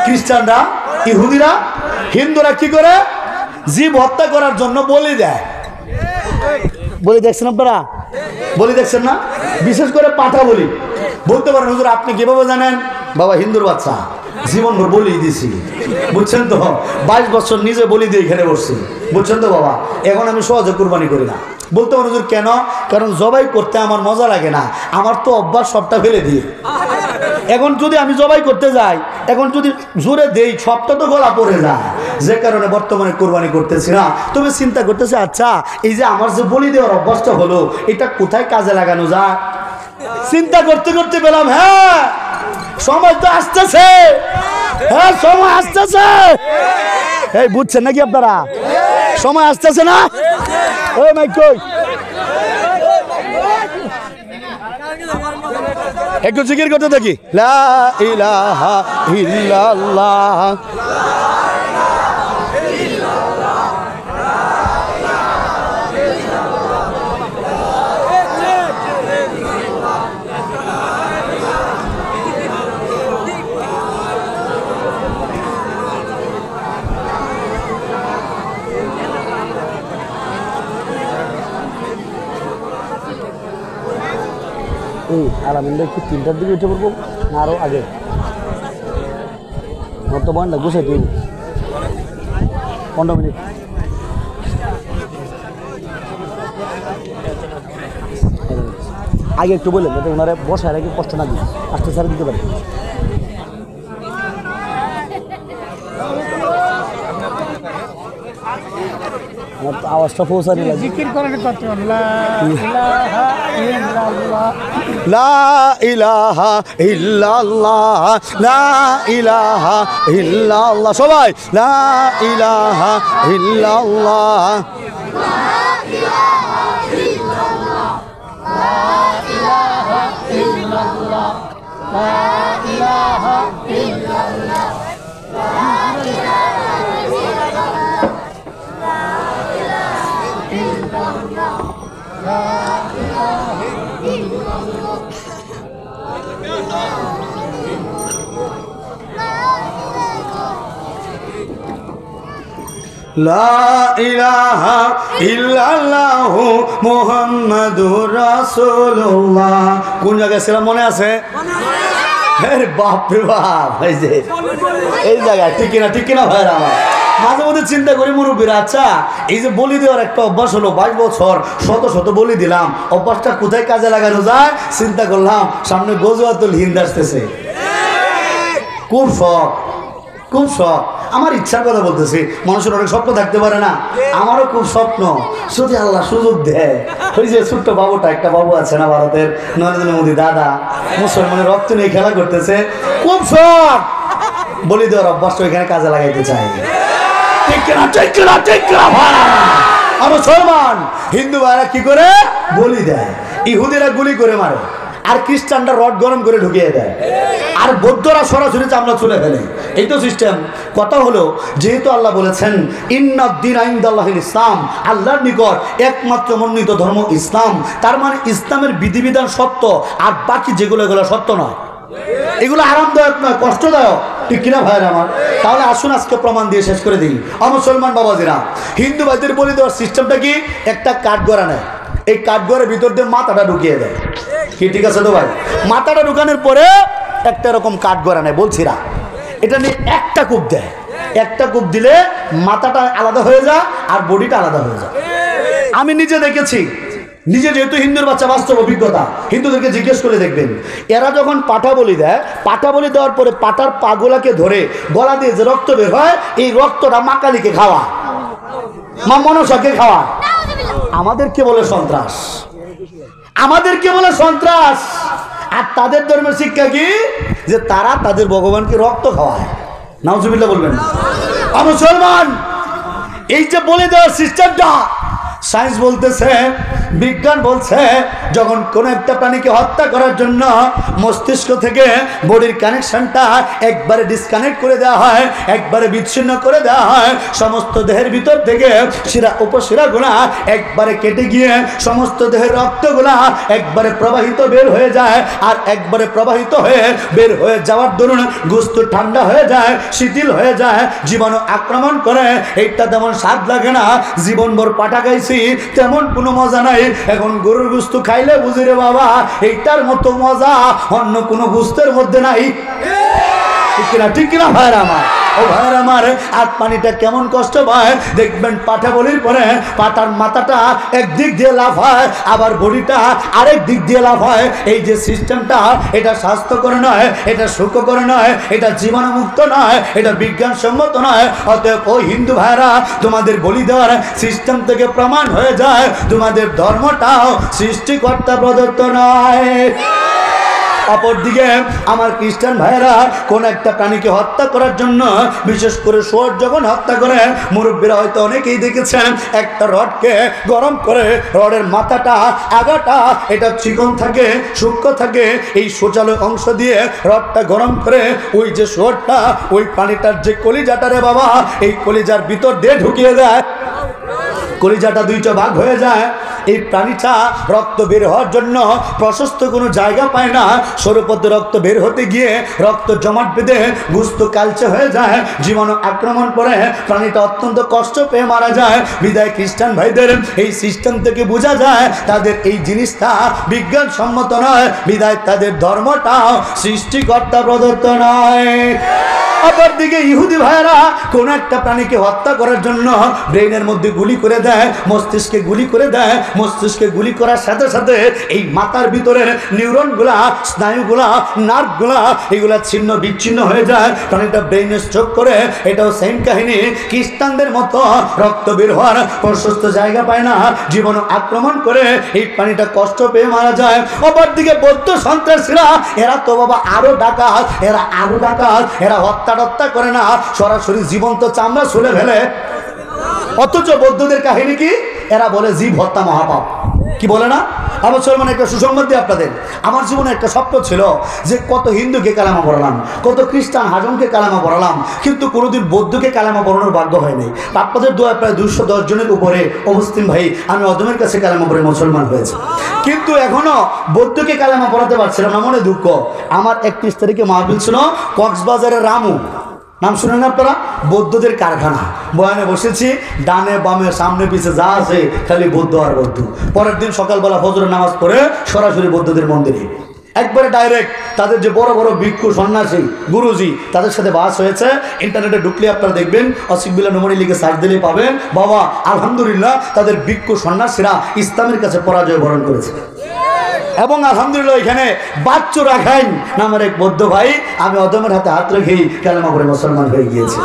খ্রিস্টানরা, ইহুদিরা, হিন্দুরা কি করে? জীব হত্যা করার জন্য বলি দেয়। বলি দেখছেন আপনারা? বলি দেখছেন না? বিশেষ করে পাঠা বলি। বলতে পারেন হুজুর আপনি কিভাবে জানেন? বাবা, হিন্দুর বাচ্চা, জীবনভর বলি দিছি, বুঝছেন তো? 22 বছর নিজে বলি দিয়ে এখানে বসছি, বুঝছেন তো বাবা? এখন আমি সহজে কুরবানি করি না। বলতে পারেন হুজুর কেন? কারণ জবাই করতে আমার মজা লাগে না, আমার তো অভ্যাস সবটা ফেলে দিয়ে। এখন যদি আমি জবাই করতে যাই, এখন যদি জোরে দেই, সবটা তো গলা পড়ে যায়, যে কারণে বর্তমানে কোরবানি করতেছি না। তবে চিন্তা করতেছি, আচ্ছা এই যে আমার যে বলি দেওয়ার অভ্যাসটা হলো, এটা কোথায় কাজে লাগানো যায়? চিন্তা করতে করতে পেলাম, হ্যাঁ সময় তো আসতেছে, হ্যাঁ সময় আসতেছে। এই বুঝছেন নাকি আপনারা? সময় আসতেছে না? ওই মাইক কই, একটু জিকির করতে দেখি। লা ইলাহা ইল্লাল্লাহ, এই আলামিনটা কি 3টার দিকে উঠে পড়বো না আরো আগে? বর্তমানটা গুছাই দিব 15 মিনিট। আগে একটু বললেন যাতে ওনারা বসায় আগে কষ্ট না দিই, আস্তে সারা দিতে পারে। আমার তো আওয়াজটা পৌঁছানি লাগে। জিকির করেন কত? লা ইলাহা ইল্লাল্লাহ, লা ইলাহা ইল্লাল্লাহ, সবাই লা ইলাহা ইল্লাল্লাহ, লা ইলাহা ইল্লাল্লাহ, লা ইলাহা ইল্লাল্লাহ, লা ইলাহা ইল্লাল্লাহ, লা ইলাহা ইল্লাল্লাহ, লা ইলাহা ইল্লাল্লাহ। লা ইলাহা ইল্লাল্লাহু মুহাম্মাদুর রাসূলুল্লাহ। কোন জায়গায় ছিলাম মনে আছে? আরে বাপ রে বাপ, এই যে এই জায়গায়। ঠিক কিনা, ঠিক কিনা ভাইরা আমার? মাঝে মধ্যে চিন্তা করি মুরব্বীরা, আচ্ছা এই যে বলি দেওয়ার একটা অভ্যাস হলো 22 বছর শত শত বলি দিলাম, অভ্যাসটা কোথায় কাজে লাগানো যায় চিন্তা করলাম, সামনে গজওয়াতুল হিন্দ আসতেছে, খুব শখ, খুব শখ। আমার ইচ্ছার কথা বলতেছি, মানুষের অনেক স্বপ্ন থাকতে পারে না, আমারও খুব স্বপ্ন, যদি আল্লাহ সুযোগ দেয়। ওই যে ছোট্ট বাবুটা, একটা বাবু আছে না ভারতের, নরেন্দ্র মোদী দাদা, মুসলমানের রক্ত নিয়ে খেলা করতেছে, খুব শখ, বলি দেওয়ার অভ্যাসটা ওইখানে কাজে লাগাইতে চাই। ঠিক কিনা, ঠিক কিনা, ঠিক কিনা ভাড়া। আর মুসলমান হিন্দু ভাইরা কি করে বলি দেয়, ইহুদিরা গুলি করে মারে, আর খ্রিস্টানরা রড গরম করে ঢুকিয়ে দেয়, আর বৌদ্ধরা সরাসরি চামড়া চুলে ফেলে। এই তো সিস্টেম। কথা হলো, যেহেতু আল্লাহ বলেছেন ইন্নাদ-দীন ইনদাল্লাহিল ইসলাম, আল্লাহর নিকট একমাত্র মনোনীত ধর্ম ইসলাম, তার মানে ইসলামের বিধিবিধান সত্য, আর বাকি যেগুলো এগুলো সত্য নয়, এগুলো আরামদায়ক নয়, কষ্টদায়ক। ঠিক কিনা ভাইয়ের আমার? তাহলে আসুন আজকে প্রমাণ দিয়ে শেষ করে দিই। মুসলমান বাবাজিরা, হিন্দু ভাইদের বলি দেওয়ার সিস্টেমটা কি, একটা কাঠগড়া নেয়, এই কাঠগড়ের ভিতর দিয়ে মাথাটা ঢুকিয়ে দেয়, কি ঠিক আছে তো ভাই? মাথাটা ঢুকানোর পরে একটা এরকম কাঠগড়া নেয়, বলছিরা এটা নিয়ে একটা কূপ দেয়, একটা কূপ দিলে মাথাটা আলাদা হয়ে যায় আর বডিটা আলাদা হয়ে যায়। আমি নিজে দেখেছি, নিজে যেহেতু হিন্দুর বাচ্চা, বাস্তব অভিজ্ঞতা, হিন্দুদেরকে জিজ্ঞেস করে দেখবেন, এরা যখন পাঠা বলি দেয়, পাঠা বলি দেওয়ার পরে পাঠার পাগোলাকে ধরে গলা দিয়ে যে রক্ত বের হয়, এই রক্তটা মা কালীকে খাওয়া, মা মনসাকে খাওয়া। আমাদেরকে বলে সন্ত্রাস, আমাদেরকে বলে সন্ত্রাস। আর তাদের ধর্মের শিক্ষা কি, যে তারা তাদের ভগবানকে রক্ত খাওয়ায়। নাউজুবিল্লাহ বলবেন। মুসলমান, এই যে বলে দেওয়ার সিস্টেমটা, সায়েন্স বলতেছে, বিজ্ঞান বলছে, যখন কোন একটা প্রাণীকে হত্যা করার জন্য মস্তিষ্ক থেকে বডির কানেকশনটা একবারে ডিসকানেক্ট করে দেওয়া হয়, একবারে বিচ্ছিন্ন করে দেওয়া হয়, সমস্ত দেহের ভিতর থেকে শিরা উপশিরাগুলা একবারে কেটে গিয়ে সমস্ত দেহের রক্তগুলা একবারে প্রবাহিত বের হয়ে যায়, আর একবারে প্রবাহিত হয়ে বের হয়ে যাওয়ার দরুন গোস্ত ঠান্ডা হয়ে যায়, শিথিল হয়ে যায়, জীবাণু আক্রমণ করে। এইটা তেমন স্বাদ লাগে না, জীবনভর পাটা খাইছি তেমন কোনো মজা নাই। এখন গরুর গোস্ত খাইলে বুঝি রে বাবা, এইটার মতো মজা অন্য কোনো গোস্তের মধ্যে নাই। ঠিক কিনা, ঠিক কিনা ভাইরা আমার? ও ভাইরা আমার, আর পানিটা কেমন কষ্ট পায় দেখবেন, পাঠা বলির পরে পাটার মাথাটা একদিক দিয়ে লাভ হয়, আবার বডিটা আরেক দিক দিয়ে লাভ হয়। এই যে সিস্টেমটা, এটা স্বাস্থ্যকর নয়, এটা সুখকর নয়, এটা জীবাণুমুক্ত নয়, এটা বিজ্ঞানসম্মত নয়। অতএব ও হিন্দু ভাইরা, তোমাদের বলি দেওয়ার সিস্টেম থেকে প্রমাণ হয়ে যায় তোমাদের ধর্মটাও সৃষ্টিকর্তা প্রদত্ত নয়। অপরদিকে আমার খ্রিস্টান ভাইয়েরা কোন একটা প্রাণীকে হত্যা করার জন্য, বিশেষ করে শুয়োর যখন হত্যা করে, মুরব্বীরা হয়তো অনেকেই দেখেছেন, একটা রডকে গরম করে, রডের মাথাটা আগাটা এটা চিকন থাকে, সূক্ষ্ম থাকে, এই শৌচালয় অংশ দিয়ে রডটা গরম করে ওই যে শুয়োরটা, ওই প্রাণীটার যে কলিজাটা রে বাবা, এই কলিজার ভিতর দিয়ে ঢুকিয়ে দেয়, কলিজাটা দুইটা ভাগ হয়ে যায়। এই প্রাণীটা রক্ত বের হওয়ার জন্য প্রশস্ত কোনো জায়গা পায় না, সরুপথে রক্ত বের হতে গিয়ে রক্ত জমাট বেঁধে গুস্ত কালচে হয়ে যায়, জীবাণু আক্রমণ করে প্রাণীটা অত্যন্ত কষ্ট পেয়ে মারা যায়। বিদায় খ্রিস্টান ভাইদের এই সিস্টেম থেকে বোঝা যায় তাদের এই জিনিসটা বিজ্ঞানসম্মত নয়, বিদায় তাদের ধর্মটাও সৃষ্টিকর্তা প্রদত্ত নয়। অপরদিকে ইহুদি ভাইয়েরা কোন একটা প্রাণীকে হত্যা করার জন্য ব্রেইনের মধ্যে গুলি করে দেয়, মস্তিষ্কে গুলি করে দেয়, মস্তিষ্কে গুলি করার সাথে সাথে এই মাথার ভিতরের নিউরনগুলা, স্নায়ুগুলা, নার্ভগুলা এগুলা ছিন্ন বিচ্ছিন্ন হয়ে যায়, প্রাণীটা ব্রেইনে স্ট্রোক করে। এটাও সেম কাহিনী, খ্রিস্টানদের মতো রক্ত বের হওয়ার প্রশস্ত জায়গা পায় না, জীবাণু আক্রমণ করে এই প্রাণীটা কষ্ট পেয়ে মারা যায়। অপরদিকে বৌদ্ধ সন্ত্রাসীরা, এরা তো বাবা আরো ডাকাত, এরা আরো ডাকাত, এরা হত্যা করে না, সরাসরি জীবন্ত চামড়া ছুলে ফেলে। অথচ বৌদ্ধদের কাহিনী কি, এরা বলে জীব হত্যা মহাপাপ, কি বলে না? আমার মুসলমান, একটা সুসংবাদ দিই আপনাদের, আমার জীবনে একটা স্বপ্ন ছিল যে কত হিন্দুকে কালামা পড়ালাম, কত খ্রিস্টান হাজমকে কালামা পড়ালাম, কিন্তু কোনোদিন বৌদ্ধকে কালামা পড়ানোর ভাগ্য হয়নি। আপনাদের দোয়া প্রায় 210 জনের উপরে অমুসলিম ভাই আমি অদমের কাছে কালামা পড়ে মুসলমান হয়েছে, কিন্তু এখনো বৌদ্ধকে কালামা পড়াতে পারছিলাম না, মনে দুঃখ। আমার 31 তারিখে মাহফিল ছিল কক্সবাজারের রামু, নাম শুনেন আপনারা, বৌদ্ধদের কারখানা, বয়ানে বসেছি, ডানে বামে সামনে পিছে যা আছে খালি বৌদ্ধ আর বৌদ্ধ। পরের দিন সকালবেলা ফজরের নামাজ পড়ে সরাসরি বৌদ্ধদের মন্দিরে। একবারে ডাইরেক্ট তাদের যে বড় বড় ভিক্ষু সন্ন্যাসী গুরুজি তাদের সাথে বাস হয়েছে। ইন্টারনেটে ঢুকলে আপনারা দেখবেন, অসিকবিল্লা নোমানি লিখে সার্চ দিলে পাবেন। বাবা আলহামদুলিল্লাহ তাদের ভিক্ষু সন্ন্যাসীরা ইসলামের কাছে পরাজয় বরণ করেছে। এবং আলহামদুলিল্লাহ এখানে বাচ্চু রাখাইন নামের এক বৌদ্ধ ভাই, আমি অদমের হাতে হাত রেখেই কালেমা পড়ে মুসলমান হয়ে গিয়েছে।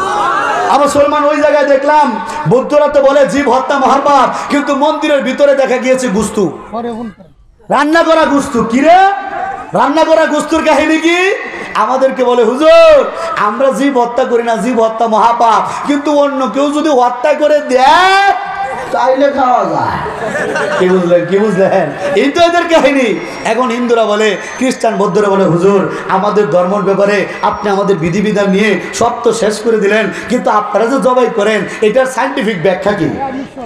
মুসলমান ওই জায়গায় দেখলাম বৌদ্ধরা তো বলে জীব হত্যা মহাপাপ, কিন্তু মন্দিরের ভিতরে দেখা গিয়েছে গুস্তু, রান্না করা গুস্তু। কিরে রান্না করা গুস্তুর কাহিনী কি? আমাদেরকে বলে হুজুর আমরা জীব হত্যা করি না, জীব হত্যা মহাপাপ, কিন্তু অন্য কেউ যদি হত্যা করে দেয় চাইলে খাওয়া যায়। কি বুঝলেন? কি বুঝলেন? এই তো এদের কাহিনী। এখন হিন্দুরা বলে, খ্রিস্টান বৌদ্ধরা বলে হুজুর আমাদের ধর্মের ব্যাপারে আপনি আমাদের বিধিবিধান নিয়ে সব তো শেষ করে দিলেন, কিন্তু আপনারা যে জবাই করেন এটার সাইন্টিফিক ব্যাখ্যা কি?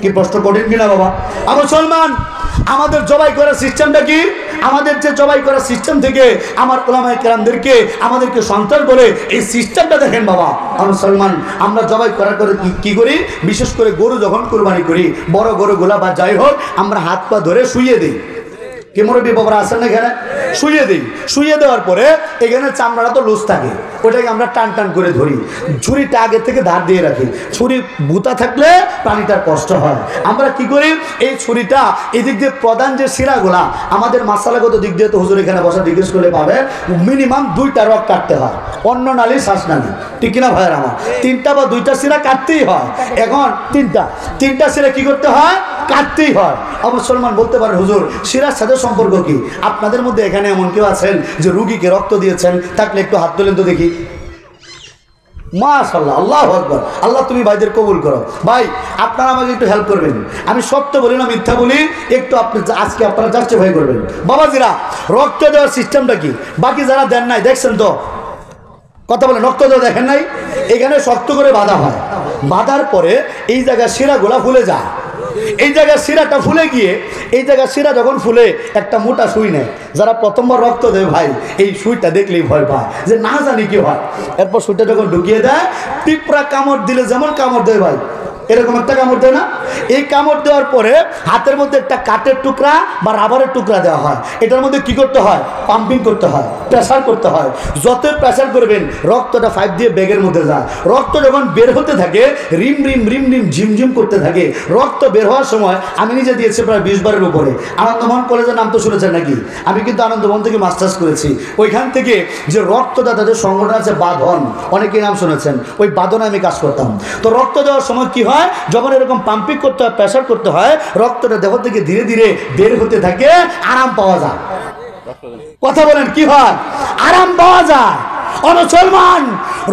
কি প্রশ্ন কঠিন কিনা বাবা? মুসলমান আমাদের জবাই করার সিস্টেমটা কি? আমাদের যে জবাই করার সিস্টেম থেকে আমার উলামায়ে কেরামদেরকে আমাদেরকে সন্তান বলে এই সিস্টেমটা দেখেন বাবা। মুসলমান আমরা জবাই করার করে কি করি? বিশেষ করে গরু যখন কুরবানি করি, বড় গরুগুলা বা যাই হোক আমরা হাত পা ধরে শুইয়ে দিই। কি মুরব্বী বাবারা আছেন না এখানে? শুইয়ে দিই। শুইয়ে দেওয়ার পরে এখানে চামড়াটা তো লুজ থাকে, ওটাকে আমরা টান টান করে ধরি। ছুরিটা আগে থেকে ধার দিয়ে রাখি, ছুরি বুতা থাকলে প্রাণীটার কষ্ট হয়। আমরা কি করি? এই ছুরিটা এদিক দিয়ে প্রধান যে শিরাগুলা আমাদের মাসালাগত দিক দিয়ে তো হুজুর এখানে বসা জিজ্ঞেস করলে পাবে, মিনিমাম 2টা রক কাটতে হয়, অন্য নালী শ্বাস নালী, ঠিক কিনা ভাইয়ের আমার? 3টা বা 2টা শিরা কাটতেই হয়। এখন 3টা শিরা কি করতে হয়? কাটতেই হয়। মুসলমান বলতে পারেন হুজুর শিরার সাথে সম্পর্ক কি? আপনাদের মধ্যে এখানে এমন কেউ আছেন যে রুগীকে রক্ত দিয়েছেন? থাকলে একটু হাত তোলেন তো দেখি। মাশাআল্লাহ, আল্লাহু আকবার। আল্লাহ তুমি ভাইদের কবুল করো। ভাই আপনারা আমাকে একটু হেল্প করবেন, আমি সত্য বলি না মিথ্যা বলি, একটু আপনি আজকে আপনারা জাস্টিফাই করবেন। বাবাজিরা রক্ত দেওয়ার সিস্টেমটা কি? বাকি যারা দেন নাই দেখছেন তো, কথা বলে রক্ত দেওয়া দেখেন নাই? এখানে শক্ত করে বাঁধা হয়, বাঁধার পরে এই জায়গায় শিরাগুলা ফুলে যায়। এই জায়গায় শিরাটা ফুলে গিয়ে এই জায়গায় শিরা যখন ফুলে একটা মোটা সুই নেয়। যারা প্রথমবার রক্ত দেয় ভাই এই সুইটা দেখলেই ভয় পায় যে না জানি কি হয়। এরপর সুইটা যখন ঢুকিয়ে দেয়, পিঁপড়া কামড় দিলে যেমন কামড় দেয় ভাই, এরকম একটা কামড় দেয় না? এই কামড় দেওয়ার পরে হাতের মধ্যে একটা কাঠের টুকরা বা রাবারের টুকরা দেওয়া হয়। এটার মধ্যে কি করতে হয়? পাম্পিং করতে হয়, প্রেসার করতে হয়। যত প্রেসার করবেন রক্তটা 5 দিয়ে ব্যাগের মধ্যে যায়। রক্ত যখন বের হতে থাকে রিম রিম রিম রিম ঝিমঝিম করতে থাকে। রক্ত বের হওয়ার সময় আমি নিজে দিয়েছি প্রায় 20 বারের উপরে। আনন্দমোহন কলেজের নাম তো শুনেছেন নাকি? আমি কিন্তু আনন্দমোহন থেকে মাস্টার্স করেছি। ওইখান থেকে যে রক্তদাতাদের সংগঠন আছে বাঁধন, অনেকেই নাম শুনেছেন, ওই বাঁধনে আমি কাজ করতাম। তো রক্ত দেওয়ার সময় কি হয়? যখন এরকম পাম্পিং করতে হয়, প্রেসার করতে হয়, রক্তটা দেহ থেকে ধীরে ধীরে বের হতে থাকে, আরাম পাওয়া যায়। কথা বলেন কি হয়? আরাম পাওয়া যায়। মুসলমান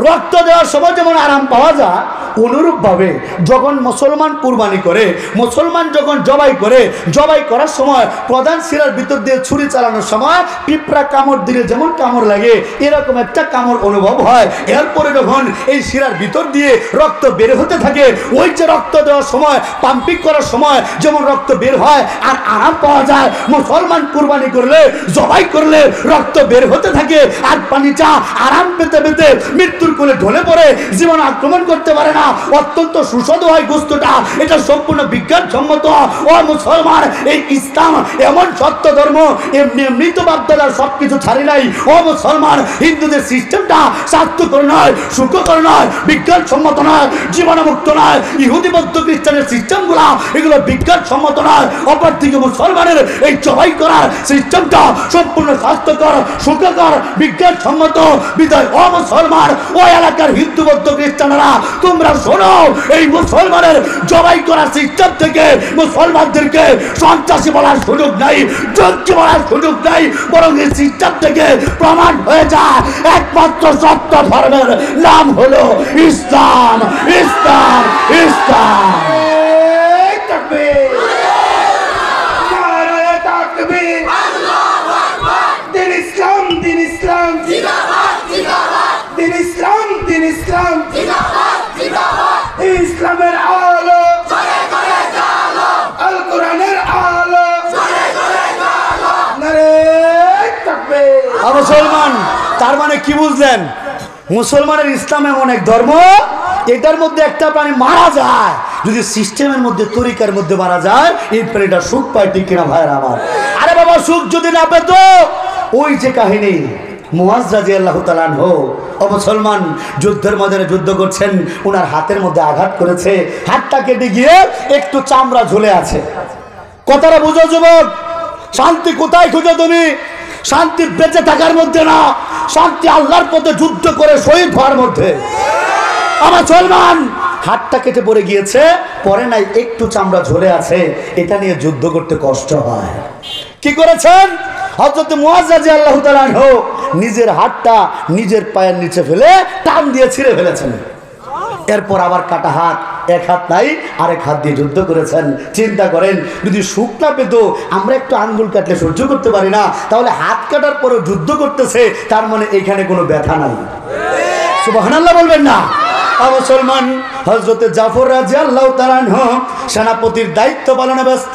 রক্ত দেওয়ার সময় যেমন আরাম পাওয়া যায়, অনুরূপভাবে যখন মুসলমান কুরবানি করে, মুসলমান যখন জবাই করে, জবাই করার সময় প্রধান শিরার ভিতর দিয়ে ছুরি চালানোর সময় পিঁপড়া কামড় দিলে যেমন কামড় লাগে এরকম একটা কামড় অনুভব হয়। এরপরে যখন এই শিরার ভিতর দিয়ে রক্ত বের হতে থাকে, ওই যে রক্ত দেওয়ার সময় পাম্পিং করার সময় যেমন রক্ত বের হয় আর আরাম পাওয়া যায়, মুসলমান কুরবানি করলে, জবাই করলে রক্ত বের হতে থাকে আর পানিটা আরাম পেতে পেতে মৃত্যুর কোলে ঢলে পড়ে, জীবন আক্রমণ করতে পারে না। অত্যন্ত সুস্বাদু হয় গোশতটা, এটা সম্পূর্ণ বিজ্ঞানসম্মত। ও মুসলমান, এই ইসলাম এমন সত্য ধর্ম, এমনি এমনি তো বাপদাদার সবকিছু ছাড়ি নাই। ও মুসলমান, হিন্দুদের সিস্টেমটা স্বাস্থ্যকর নয়, সুখকর নয়, বিজ্ঞানসম্মত নয়, জীবনমুক্ত নয়। ইহুদি বৌদ্ধ খ্রিস্টানের সিস্টেমগুলা এগুলো বিজ্ঞানসম্মত নয়। অপরদিকে মুসলমানের এই জবাই করার সিস্টেমটা সম্পূর্ণ স্বাস্থ্যকর, সুখকর, বিজ্ঞানসম্মত। বিদায় ও মুসলমান, ওই এলাকার হিন্দু বৌদ্ধ খ্রিস্টানরা তোমরা শোনো, এই মুসলমানের জবাই করার সিস্টেম থেকে মুসলমানদেরকে সন্ত্রাসী বলার সুযোগ নাই, জঙ্গি বলার সুযোগ নাই, বরং এই সিস্টেম থেকে প্রমাণ হয়ে যায় একমাত্র সত্য ধর্মের নাম হলো ইসলাম। ইসলাম, ইসলাম। দিন ইসলাম, দিন ইসলাম, দিন ইসলাম, দিন ইসলাম, ইসলামের আলো, আল কোরআনের আলো। নারে তাকবীর। মুসলমান তার মানে কি বুঝলেন? মুসলমানের ইসলাম এমন এক ধর্ম, এটার মধ্যে একটা প্রাণী মারা যায় যদি সিস্টেমের মধ্যে, তরিকার মধ্যে মারা যায়, এই প্রাণীটা সুখ পায়, ঠিক কিনা ভাইয়ের আমার? আরে বাবা, সুখ যদি না পেত ওই যে কাহিনী মুয়াজ রাদিয়াল্লাহু তাআলা আনহু ও মুসলমান যুদ্ধের ময়দানে যুদ্ধ করছেন, ওনার হাতের মধ্যে আঘাত করেছে, হাতটা কেটে গিয়ে একটু চামড়া ঝুলে আছে। কথাটা বুঝো যুবক, শান্তি কোথায় খুঁজো তুমি? শান্তি বেঁচে থাকার মধ্যে না, শান্তি আল্লাহর পথে যুদ্ধ করে শহীদ হওয়ার মধ্যে। আমার মুসলমান হাতটা কেটে পড়ে গিয়েছে, পরে নাই একটু চামড়া ঝরে আছে, এটা নিয়ে যুদ্ধ করতে কষ্ট হয়। কি করেছেন হযরত মুয়াজ রাদিয়াল্লাহু তাআলা আনহু? নিজের হাতটা নিজের পায়ের নিচে ফেলে টান দিয়ে ছিঁড়ে ফেলেছেন। এরপর আবার কাটা হাত, এক হাত নাই আরেক হাত দিয়ে যুদ্ধ করেছেন। চিন্তা করেন, যদি সুখ না পেত, আমরা একটু আঙ্গুল কাটলে সহ্য করতে পারি না, তাহলে হাত কাটার পরেও যুদ্ধ করতেছে, তার মানে এখানে কোনো ব্যথা নাই। সুবহানাল্লাহ বলবেন না? মুসলমান হযরতে জাফর রাদিয়াল্লাহু তাআলা আনহু সেনাপতির দায়িত্ব পালনে ব্যস্ত।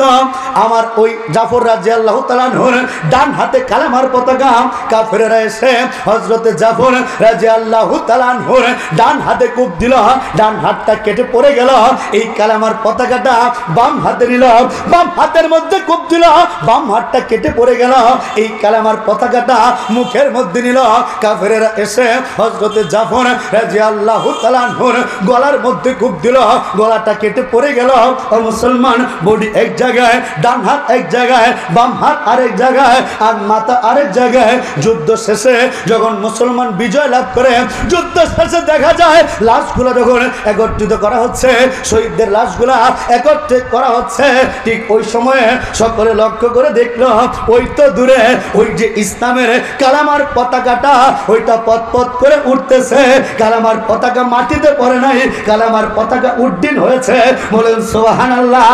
আমার ওই জাফর রাদিয়াল্লাহু তাআলা আনহুর ডান হাতে কালেমার পতাকা, কাফেররা এসে হযরতে জাফর রাদিয়াল্লাহু তাআলা আনহুর ডান হাতে কোপ দিল, ডান হাতটা কেটে পড়ে গেল। এই কালেমার পতাকাটা বাম হাতে নিল, বাম হাতের মধ্যে কোপ দিল, বাম হাতটা কেটে পড়ে গেল। এই কালেমার পতাকাটা মুখের মধ্যে নিল, কাফেররা এসে হযরতে জাফর রাদিয়াল্লাহু তাআলা আনহুর গলার মধ্যে কোপ দিল, গলাটা কেটে পড়ে গেল। ও মুসলমান, বডি এক জায়গায়, ডান হাত এক জায়গায়, বাম হাত আরেক জায়গায়, আর মাথা আরেক জায়গায়। যুদ্ধ শেষে যখন মুসলমান বিজয় লাভ করে, যুদ্ধ শেষে দেখা যায় লাশগুলো যখন একত্রিত করা হচ্ছে, শহীদদের লাশগুলা একত্রিত করা হচ্ছে, ঠিক ওই সময়ে সকলে লক্ষ্য করে দেখলো, ওই তো দূরে ওই যে ইসলামের কালামার পতাকাটা, ওইটা পথ করে উঠতেছে। কালামার পতাকা মাটিতে পড়ে নাই, কালামার পতাকা উড্ডীন হয়েছে। বলেন সুবহানাল্লাহ।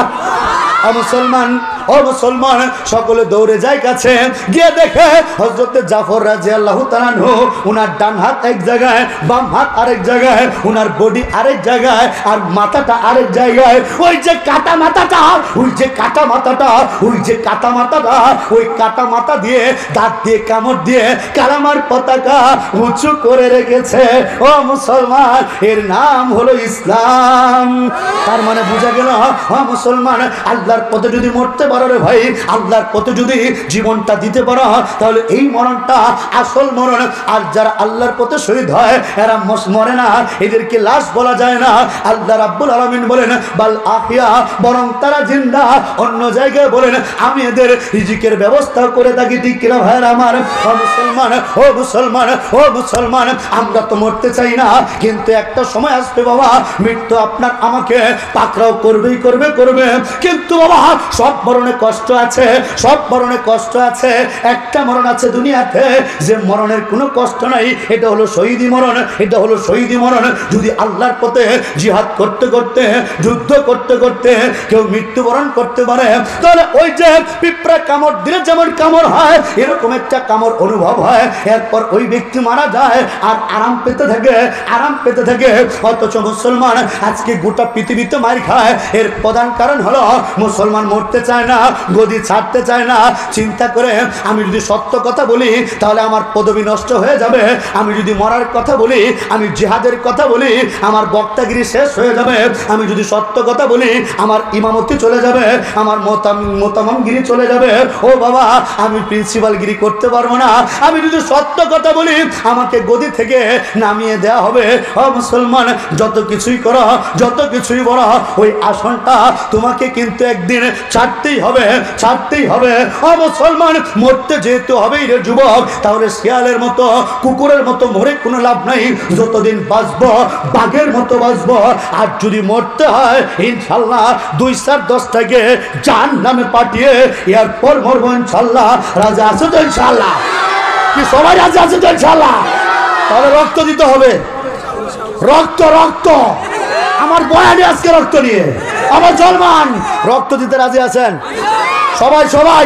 মুসলমান, ও মুসলমান, সকলে দৌড়ে যায় কাছে, গিয়ে দেখে হযরতে জাফর রাদিয়াল্লাহু তাআলা আনহু উনার ডান হাত এক জায়গায়, বাম হাত আরেক জায়গায়, উনার বডি আরেক জায়গায়, আর মাথাটা আরেক জায়গায়। ওই যে কাটা মাথাটা, ওই যে কাটা মাথাটা, ওই যে কাটা মাথাটা, ওই কাটা মাথা দিয়ে দাঁত দিয়ে কামড় দিয়ে কালামার পতাকা উঁচু করে রেখেছে। ও মুসলমান, এর নাম হলো ইসলাম। তার মানে বোঝা গেল, ও মুসলমান, আল্লাহর পথে যদি মরতে পারো রে ভাই, আল্লাহর পথে যদি জীবনটা দিতে পারো, তাহলে এই মরণটা আসল মরণ। আর যারা আল্লাহর পথে শহীদ হয়, এরা মরে না, এদেরকে লাশ বলা যায় না। আল্লাহ রাব্বুল আলামিন বলেন বাল আহইয়া, বরং তারা জিন্দা। অন্য জায়গায় বলেন আমি এদের রিজিকের ব্যবস্থা করে থাকি। ঠিক কিনা ভাইরা আমার? ও মুসলমান, ও মুসলমান, ও মুসলমান, আমরা তো মরতে চাই না, কিন্তু একটা সময় আসবে বাবা, মৃত্যু আপনার আমাকে পাকড়াও করবেই করবে। কিন্তু বাবা, সব মরণে কষ্ট আছে, সব মরণে কষ্ট আছে। একটা মরণ আছে দুনিয়াতে যে মরণের কোনো কষ্ট নাই, এটা হলো শহীদি মরণ, এটা হলো শহীদি মরণ। যদি আল্লাহর পথে জিহাদ করতে করতে, যুদ্ধ করতে করতে কেউ মৃত্যুবরণ করতে পারে, তাহলে ওই যে পিঁপড়া কামড় দিলে যেমন কামড় হয়, এরকম একটা কামড় অনুভব হয়। এরপর ওই ব্যক্তি মারা যায় আর আরাম পেতে থাকে, আরাম পেতে থাকে। অথচ মুসলমান আজকে গোটা পৃথিবীতে মার খায়। এর প্রধান কারণ হলো মুসলমান মরতে চায় না, গদি ছাড়তে চায় না। চিন্তা করে, আমি যদি সত্য কথা বলি তাহলে আমার পদবি নষ্ট হয়ে যাবে, আমি যদি মরার কথা বলি, আমি জিহাদের কথা বলি, আমার বক্তাগিরি শেষ হয়ে যাবে, আমি যদি সত্য কথা বলি আমার ইমামতি চলে যাবে, আমার মোতামমগিরি চলে যাবে। ও বাবা, আমি প্রিন্সিপালগিরি করতে পারবো না, আমি যদি সত্য কথা বলি আমাকে গদি থেকে নামিয়ে দেওয়া হবে। ও মুসলমান, যত কিছুই করো, যত কিছুই বড়, ওই আসনটা তোমাকে কিন্তু একদিন ছাড়তেই হবে, ছাড়তেই হবে। ও মুসলমান, মরতে যেতে হবেই রে যুবক, তাহলে শিয়ালের মতো, কুকুরের মতো মরে কোনো লাভ নাই। যতদিন বাঁচবো বাঘের মতো বাঁচবো। আর যদি মরতে হয় ইনশাল্লাহ 2-10টাকে জাহান্নামে পাঠিয়ে এরপর মরবো ইনশাল্লাহ। রাজা আছে তো ইনশাল্লাহ? কি সবাই রাজা আছে তো ইনশাল্লাহ? তাহলে রক্ত দিতে হবে, রক্ত রক্ত। আমার বয়ানে আজকে রক্ত নিয়ে, আমার জলমান রক্ত দিতে রাজি আছেন সবাই? সবাই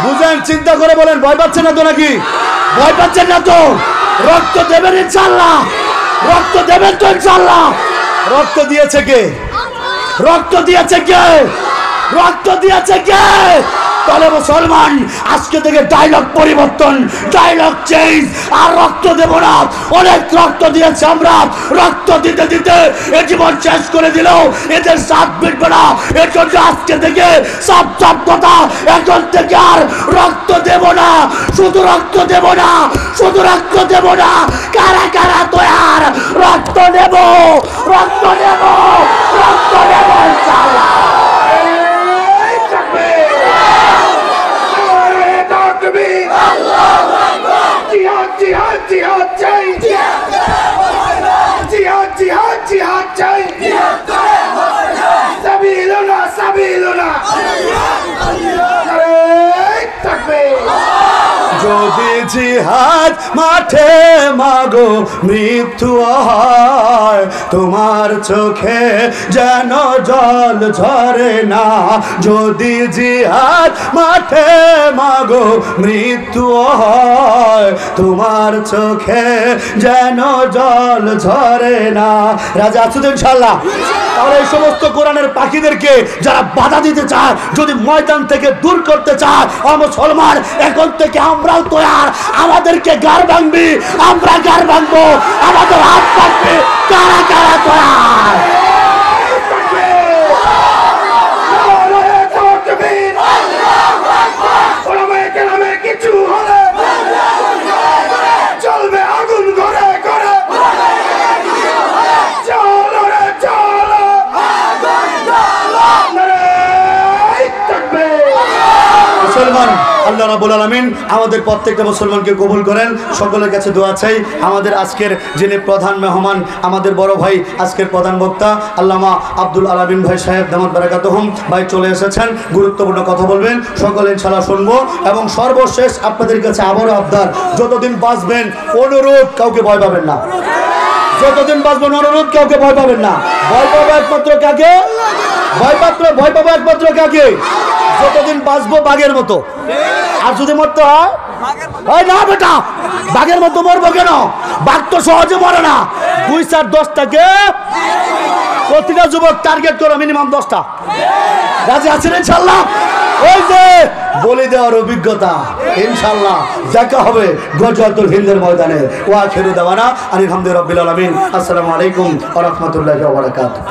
বুঝেন, চিন্তা করে বলেন। ভয় পাচ্ছেন না তো নাকি? ভয় পাচ্ছেন না তো? রক্ত দেবেন ইনশাল্লাহ, রক্ত দেবেন তো ইনশাল্লাহ। রক্ত দিয়েছে কে? রক্ত দিয়েছে কে? রক্ত দিয়েছে কে? তাহলে মুসলমান আজকে থেকে ডায়লগ পরিবর্তন, ডায়লগ চেঞ্জ। আর রক্ত দেব না, অনেক রক্ত দিয়েছে আমরা, রক্ত দিতে দিতে এ জীবন শেষ করে দিল, এদের সাথ মিটবে না। এর জন্য আজকে থেকে সব সব কথা, এখন থেকে আর রক্ত দেব না, শুধু রক্ত দেব না, শুধু রক্ত দেব না, কারা কারা তৈয়ার রক্ত দেব, রক্ত দেব, রক্ত দেব ইনশাআল্লাহ। যদি জিহাদ মাঠে মাগো মৃত্যু হয়, তোমার চোখে যেন জল ঝরে না। যদি জিহাদ মাঠে মাগো মৃত্যু হয়, তোমার চোখে যেন জল ঝরে না। রাজা আছেন ইনশাআল্লাহ? তাহলে এই সমস্ত কোরআনের পাখিদেরকে যারা বাধা দিতে চায়, যদি ময়দান থেকে দূর করতে চায়, মুসলমান এখন থেকে আমরাও তৈয়ার। আমাদেরকে গার ভাঙবি, আমরা গার ভাঙবো, আমাদের হাত ভাঙবে, কারা কারা তৈয়ার? কিছু হলে চলবে আগুন ঘরে ঘরে, চলো রে চলো, মুসলমান আল্লাহ রাব্বুল আলামিন আমাদের প্রত্যেকটা মুসলমানকে কবুল করেন। সকলের কাছে দোয়া চাই। আমাদের আজকের যিনি প্রধান মেহমান, আমাদের বড় ভাই, আজকের প্রধান বক্তা আল্লামা আব্দুল আলামিন ভাই সাহেব দামাত বারাকাতুহুম ভাই চলে এসেছেন, গুরুত্বপূর্ণ কথা বলবেন, সকলে ইনশাআল্লাহ শুনবো। এবং সর্বশেষ আপনাদের কাছে আবারও আবদার, যতদিন বাঁচবেন অনুরোধ কাউকে ভয় পাবেন না, যতদিন বাঁচবেন অনুরোধ কাউকে ভয় পাবেন না। ভয় পাবো একমাত্র কাকে? ভয় পাবো একমাত্র কাকে? যতদিন বাঁচবো বাঘের মতো। আর যদি মরতে হয় না বেটা, বাঘের মতো মরবো কেন? বাঘ তো সহজে মরে না। 2-4-10টাকে প্রতিটা যুবক টার্গেট করো, মিনিমাম 10টা। রাজি আছেন ইনশাআল্লাহ? ওই যে বলে দেওয়ার অভিজ্ঞতা, ইনশাআল্লাহ দেখা হবে গজওয়াতুল হিন্দের ময়দানে। ওয়া আখিরু দাওয়ানা আলহামদুলিল্লাহি রাব্বিল আলামিন। আসসালামু আলাইকুম ওয়া রাহমাতুল্লাহি ওয়া বারাকাতুহু।